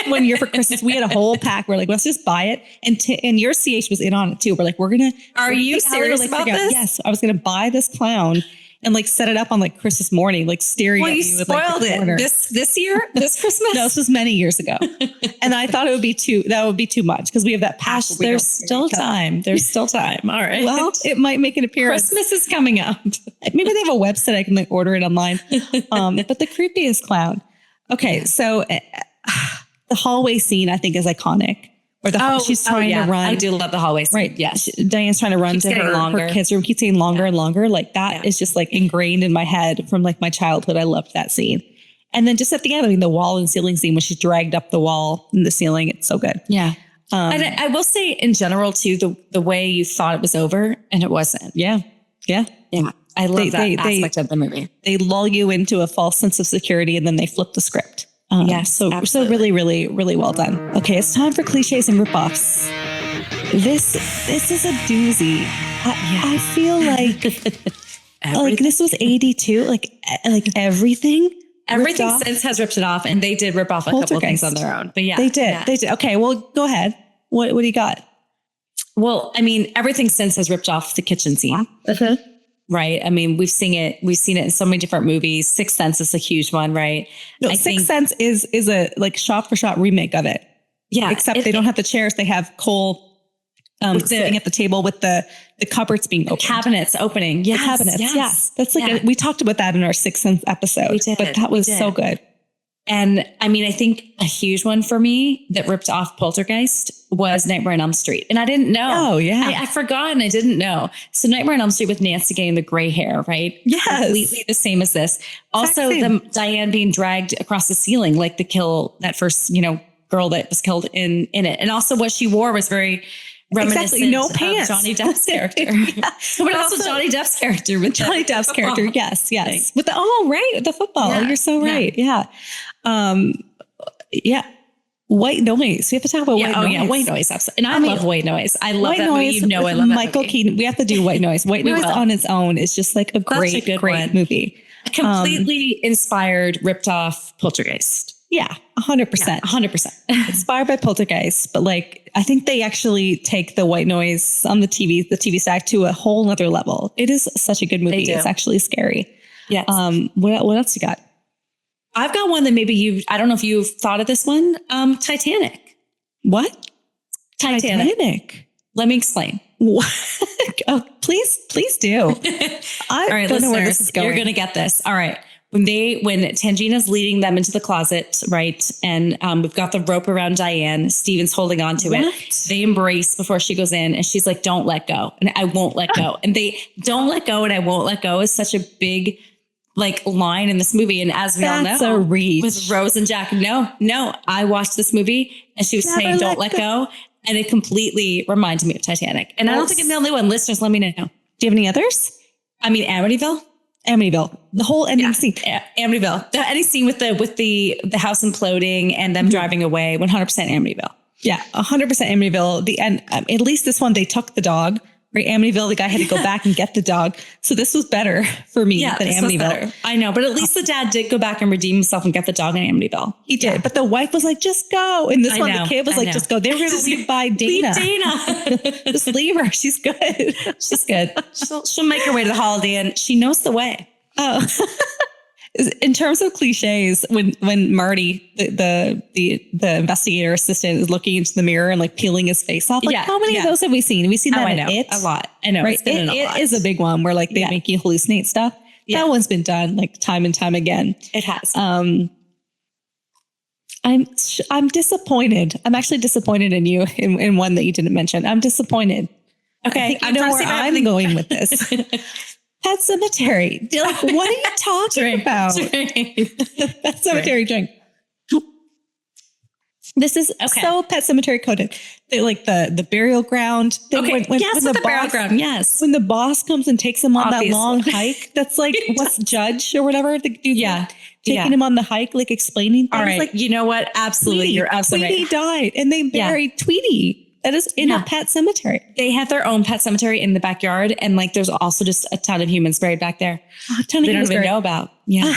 one year for Christmas. We had a whole pack. We're like, let's just buy it. And your CH was in on it too. We're like, are you serious about this? Yes. I was going to buy this clown and like set it up on like Christmas morning, like staring at you. Well, you spoiled it this year, this Christmas. No, this was many years ago. And I thought that would be too much because we have that passion. There's still time. There's still time. All right. Well, it might make an appearance. Christmas is coming up. Maybe they have a website I can like order it online. But the creepiest clown. Okay. So the hallway scene I think is iconic. Or she's trying to run. I do love the hallway scene. Right. Yes. Diane's trying to run to her kids' room. Keeps getting longer and longer. Like that is just like ingrained in my head from like my childhood. I loved that scene. And then just at the end, I mean, the wall and ceiling scene when she dragged up the wall and the ceiling. It's so good. Yeah. And I will say in general too, the way you thought it was over and it wasn't. Yeah. Yeah. Yeah. I love that aspect of the movie. They lull you into a false sense of security and then they flip the script. So really, really, really well done. Okay, it's time for cliches and ripoffs. This is a doozy. I feel like this was 82. Like everything since has ripped it off, and they did rip off a couple of things on their own. But yeah, they did. Yeah. They did. Okay, well, go ahead. What do you got? Well, I mean, everything since has ripped off the kitchen scene. Right. I mean, we've seen it in so many different movies. Sixth Sense is a huge one, right? No, Sixth Sense is a like shot for shot remake of it. Yeah. Except they don't have the chairs. They have Cole sitting at the table with the cupboards being opened. Cabinets opening. Yes, the cabinets. Yes. Yeah. That's like we talked about that in our Sixth Sense episode. We did. But that was so good. And I mean, I think a huge one for me that ripped off Poltergeist was Nightmare on Elm Street. And I didn't know. Oh, yeah. I forgot and I didn't know. So Nightmare on Elm Street with Nancy getting the gray hair, right? Yes. Completely the same as this. Also, the Diane being dragged across the ceiling, like that first, girl that was killed in it. And also what she wore was very reminiscent no of pants. Johnny Depp's character. But also Johnny Depp's character with Johnny Depp's character. Yes. With the right, the football. Yeah. You're so right. Yeah. White noise. We have to talk about white noise. Yeah, white noise. Absolutely. And I love white noise. I love white that noise. movie. I love Michael that movie. Keaton. We have to do white noise. White noise on its own is just like a great movie. Completely inspired, ripped off Poltergeist. Yeah, 100%. 100%. Inspired by Poltergeist, but like I think they actually take the white noise on the TV stack to a whole nother level. It is such a good movie. It's actually scary. Yes. What else you got? I've got one that maybe I don't know if you've thought of this one. Titanic. What? Titanic. Let me explain. Oh, please do. All right, don't know where this is going. You're going to get this. All right. When Tangina's leading them into the closet, right? And we've got the rope around Diane. Steven's holding on to it. They embrace before she goes in and she's like, don't let go. And I won't let go. And they don't let go and I won't let go is such a big like line in this movie. And as we all know, a reach. With Rose and Jack, no, I watched this movie and she was saying, don't let go. And it completely reminded me of Titanic. And I don't think I'm the only one. Listeners, let me know. Do you have any others? I mean, Amityville. The whole ending scene. Amityville. The ending scene with the house imploding and them driving away. 100% Amityville. Yeah, 100% Amityville. The end. At least this one, they took the dog. Right, Amityville, the guy had to go back and get the dog. So this was better for me than Amityville. I know, but at least the dad did go back and redeem himself and get the dog in Amityville. He did. But the wife was like, just go. And this one, the kid was like, just go. They were going to leave by Dana. Just leave her. She's good. She's good. She'll make her way to the Holiday Inn. She knows the way. Oh. In terms of cliches, when Marty, the investigator assistant, is looking into the mirror and like peeling his face off, like how many of those have we seen? Have we seen that in It? A lot. I know. Right? It is a big one where like they make you hallucinate stuff. That one's been done like time and time again. It has. I'm disappointed. I'm actually disappointed in you in one that you didn't mention. I'm disappointed. Okay, I know where I'm going with this. Pet Cemetery. Like, what are you talking about? Pet Cemetery drink. This is so Pet Cemetery coded. They like the burial ground. When the burial ground. Yes. When the boss comes and takes him on that long hike, that's like what's Judge or whatever the dude. Taking him on the hike, like explaining things. All right. Like, you know what? Absolutely. Tweety, You're absolutely Tweety died and they buried Tweety. That is in a pet cemetery. They have their own pet cemetery in the backyard. And like, there's also just a ton of humans buried back there. A ton of they don't even know about. Yeah.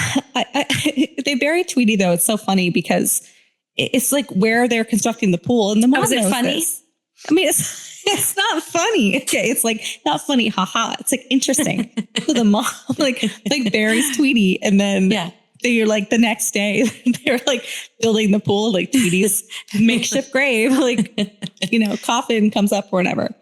They buried Tweety though. It's so funny because it's like where they're constructing the pool. And the mom is it funny? This. I mean, it's not funny. Okay. It's like not funny. Haha. It's like interesting. So the mom like buries Tweety and then they're like the next day they're like building the pool, like Tweety's makeshift grave, like, coffin comes up or whatever.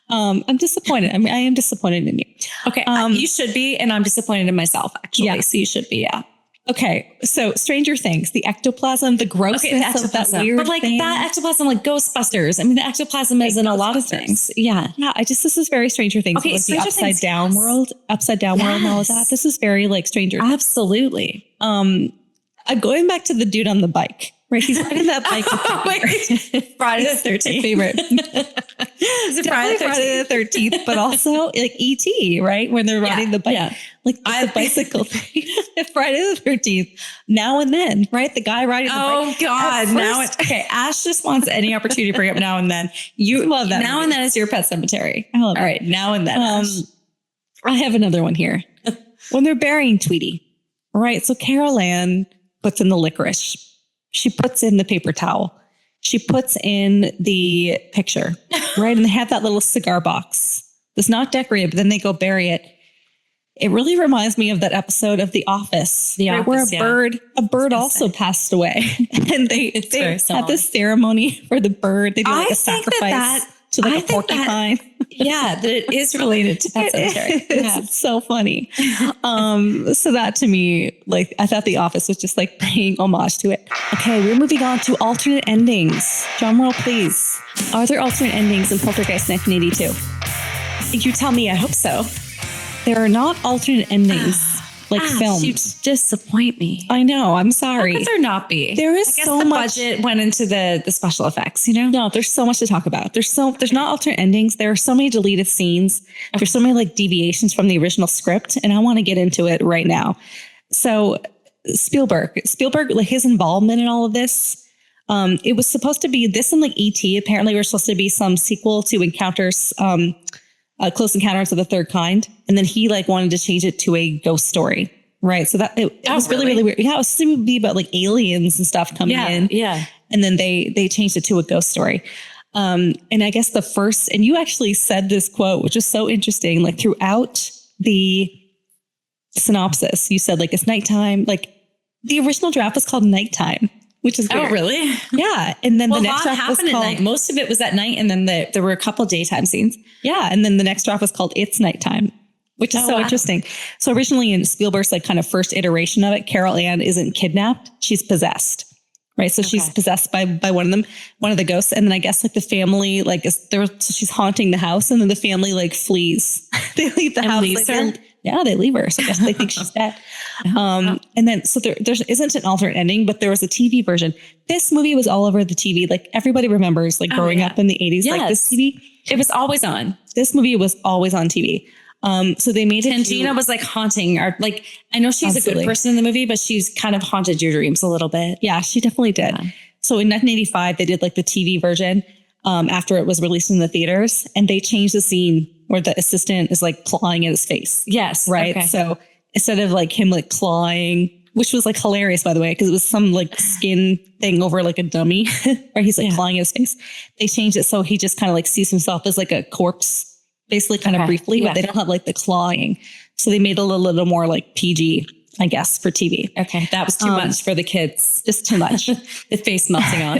I'm disappointed. I mean, I am disappointed in you. Okay. You should be. And I'm disappointed in myself, actually. Yeah. So you should be. Yeah. Okay. So Stranger Things, the ectoplasm, the grossness of that weird but like thing. That ectoplasm, like Ghostbusters. I mean, the ectoplasm is in a lot of things. Yeah. Yeah. This is very Stranger Things. Okay. Like the upside down world and all of that. This is very like Stranger Things. Absolutely. Going back to the dude on the bike, right? He's riding that bike. Friday the 13th. Favorite. Is it Friday the 13th, but also like E.T., right? When they're riding the bike. Yeah. Like the bicycle thing. Friday the 13th. Now and then, right? The guy riding the bike. Oh God. Okay. Ash just wants any opportunity to bring up Now and Then. You love that. Now and Then is your Pet Cemetery. I love it. All right. Now and Then. I have another one here. When they're burying Tweety, right? So Carol Ann puts in the licorice. She puts in the paper towel. She puts in the picture, right? And they have that little cigar box. It's not decorated, but then they go bury it. It really reminds me of that episode of The Office, where a bird also passed away. And they had this ceremony for the bird. They do like a sacrifice to like a porcupine. That it is related to Pet Cemetery. It's so funny. So that to me, like, I thought The Office was just like paying homage to it. Okay, we're moving on to alternate endings. Drum roll, please. Are there alternate endings in Poltergeist 1982? You tell me. I hope so. There are not alternate endings filmed. You disappoint me. I know. I'm sorry. How could there not be? There is I guess so the much budget went into the special effects, you know? No, there's so much to talk about. There's not alternate endings. There are so many deleted scenes. Okay. There's so many like deviations from the original script, and I want to get into it right now. So Spielberg, like his involvement in all of this. It was supposed to be this and like E.T. Apparently, were supposed to be some sequel to Encounters, Close Encounters of the Third Kind, and then he like wanted to change it to a ghost story, right? So that it was really weird. Yeah, it was supposed to be about like aliens and stuff coming in. Yeah, and then they changed it to a ghost story. And I guess the first, and you actually said this quote, which is so interesting. Like throughout the synopsis, you said like it's nighttime. Like the original draft was called Nighttime. Which is weird. Oh, really? Yeah. And then the next draft was called... at night. Most of it was at night. And then there were a couple daytime scenes. Yeah. And then the next draft was called It's Nighttime, which is interesting. So originally in Spielberg's like kind of first iteration of it, Carol Ann isn't kidnapped. She's possessed. Right. So she's possessed by one of the ghosts. And then I guess like the family, like so she's haunting the house, and then the family like flees. They leave the house. They leave her. So I guess they think she's dead. And then, so there isn't an alternate ending, but there was a TV version. This movie was all over the TV. Like everybody remembers like growing up in the 80s, like this TV. It was always on. This movie was always on TV. So they made it. Tangina was like haunting our, like, I know she's a good person in the movie, but she's kind of haunted your dreams a little bit. Yeah, she definitely did. Yeah. So in 1985, they did like the TV version after it was released in the theaters, and they changed the scene where the assistant is like clawing at his face. Yes. Right. Okay. So instead of like him like clawing, which was like hilarious, by the way, because it was some like skin thing over like a dummy where he's like clawing at his face. They changed it so he just kind of like sees himself as like a corpse, basically kind of briefly, but they don't have like the clawing. So they made it a little more like PG, I guess, for TV. Okay. That was too much for the kids. Just too much. The face melting on.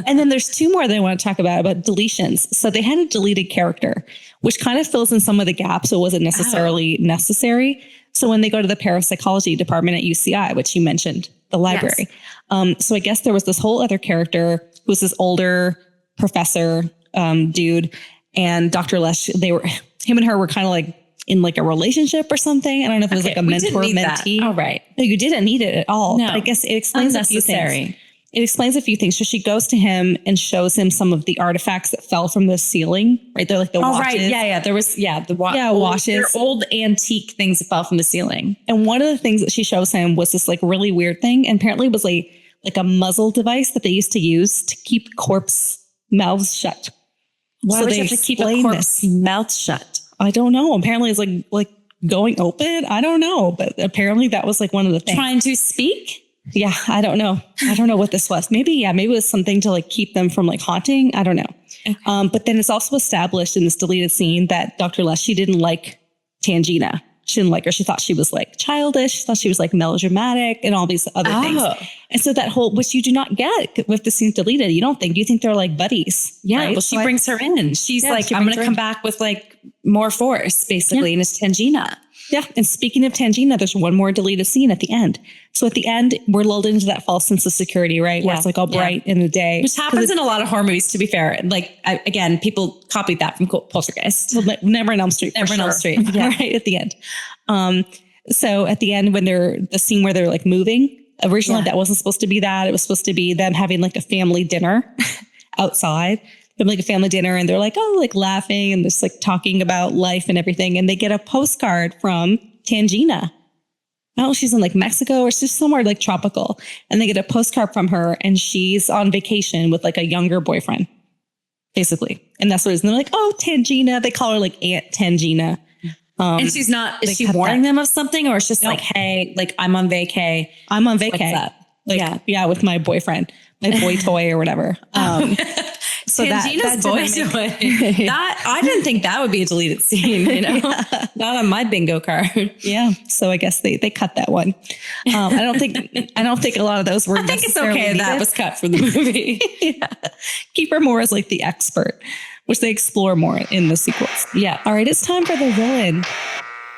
And then there's two more that I want to talk about deletions. So they had a deleted character, which kind of fills in some of the gaps. So it wasn't necessarily necessary. So when they go to the parapsychology department at UCI, which you mentioned, the library. Yes. So I guess there was this whole other character who was this older professor dude, and Dr. Lesh, him and her were kind of like in like a relationship or something. I don't know if it was like a mentor-mentee. Oh, right. No, you didn't need it at all. No. But I guess it explains a few things. It explains a few things. So she goes to him and shows him some of the artifacts that fell from the ceiling, right? They're like the watches. Right. Yeah. There was, the watches. They're old antique things that fell from the ceiling. And one of the things that she shows him was this like really weird thing. And apparently it was like a muzzle device that they used to use to keep corpse mouths shut. Why would you have to keep a corpse mouth shut? I don't know. Apparently it's like going open. I don't know. But apparently that was like one of the things. Trying to speak? Yeah, I don't know. I don't know what this was. Maybe it was something to like keep them from like haunting. I don't know. Okay. But then it's also established in this deleted scene that Dr. Lesh, she didn't like Tangina. She didn't like her. She thought she was like childish. She thought she was like melodramatic and all these other things. And so that whole, which you do not get with the scenes deleted. You think they're like buddies. Yeah. Right? Well, she brings her in. She's like, I'm going to come back with like more force basically. And it's Tangina. Yeah. And speaking of Tangina, there's one more deleted scene at the end. So at the end, we're lulled into that false sense of security, right? Where it's like all bright in the day. Which happens in a lot of horror movies, to be fair. And like, again, people copied that from Poltergeist. Well, Never on Elm Street. Never on Elm Street. Yeah. Right at the end. So at the end, when the scene where they're like moving, originally that wasn't supposed to be that. It was supposed to be them having like a family dinner outside. Like a family dinner, and they're like, like laughing and just like talking about life and everything. And they get a postcard from Tangina. Oh, she's in like Mexico or she's somewhere like tropical. And they get a postcard from her, and she's on vacation with like a younger boyfriend, basically. And that's what it is. And they're like, oh, Tangina. They call her like Aunt Tangina. And she's not, is she warning them of something, or it's just like, hey, like I'm on vacay. I'm on vacay. What's up? Like, yeah, with my boyfriend, my boy toy or whatever. So Tangina's boy toy. That I didn't think that would be a deleted scene, you know, not on my bingo card. Yeah. So I guess they cut that one. I don't think a lot of those were. I think it's okay that was cut from the movie. Yeah. Keep her more as like the expert, which they explore more in the sequels. Yeah. All right. It's time for the villain.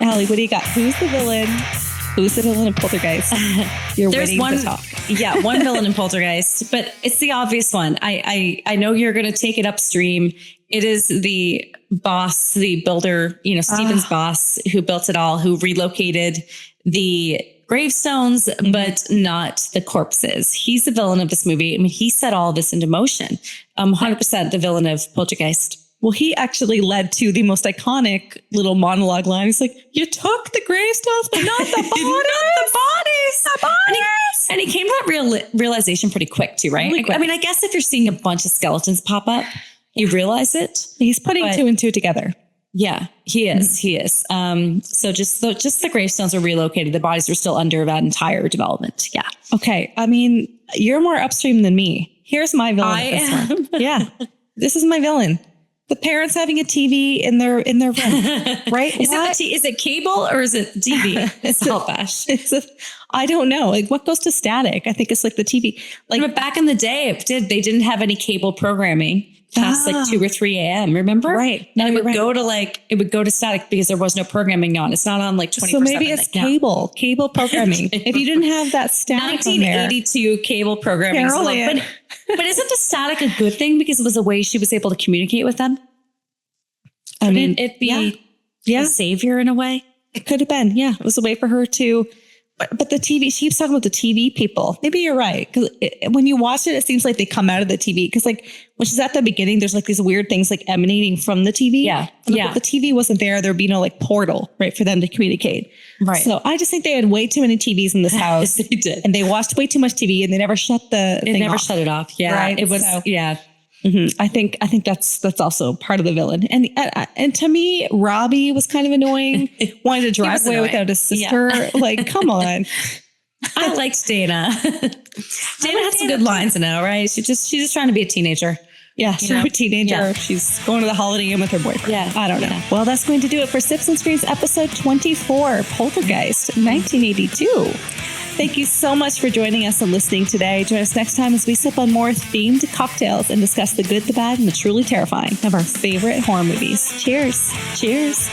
Allie, what do you got? Who's the villain? Who's the villain in Poltergeist? There's one to talk. Yeah, one villain in Poltergeist, but it's the obvious one. I know you're going to take it upstream. It is the boss, the builder, Stephen's boss, who built it all, who relocated the gravestones, but not the corpses. He's the villain of this movie. I mean, he set all this into motion. 100% the villain of Poltergeist. Well, he actually led to the most iconic little monologue line. He's like, you took the gravestones, but not the bodies. Not the bodies. The bodies. And he came to that realization pretty quick too, right? Really quick. I mean, I guess if you're seeing a bunch of skeletons pop up, you realize it. He's putting two and two together. Yeah, he is. He is. So just the gravestones were relocated. The bodies were still under that entire development. Yeah. Okay. I mean, you're more upstream than me. Here's my villain. I am. Yeah. This is my villain. The parents having a TV in their room, right? Is it cable or is it TV? It's Bash. I don't know. Like, what goes to static? I think it's like the TV. Like, but back in the day, they didn't have any cable programming past like 2 or 3 a.m. Remember? Right. And it would go to static because there was no programming on. It's not on like 24/7. So maybe it's cable programming. If you didn't have that static 1982 cable programming. But isn't the static a good thing because it was a way she was able to communicate with them? I mean, it'd be a savior in a way. It could have been. Yeah. It was a way for her to, but the TV, she keeps talking about the TV people. Maybe you're right. Because when you watch it, it seems like they come out of the TV. Because like when she's at the beginning, there's like these weird things like emanating from the TV. Yeah. And if the TV wasn't there, there'd be no like portal, right, for them to communicate. Right. So I just think they had way too many TVs in this house. They did. And they watched way too much TV and they never shut shut it off. Yeah. Right? It was, Mm-hmm. I think that's also part of the villain. And to me, Robbie was kind of annoying. Wanted to drive away without his sister. Yeah. Like, come on. I liked Dana. Dana had some good lines in it, all right? She's just trying to be a teenager. Yeah, she's a teenager. Yeah. She's going to the Holiday Inn with her boyfriend. Yeah. I don't know. Yeah. Well, that's going to do it for Sips and Screens episode 24, Poltergeist, 1982. Thank you so much for joining us and listening today. Join us next time as we sip on more themed cocktails and discuss the good, the bad, and the truly terrifying of our favorite horror movies. Cheers. Cheers.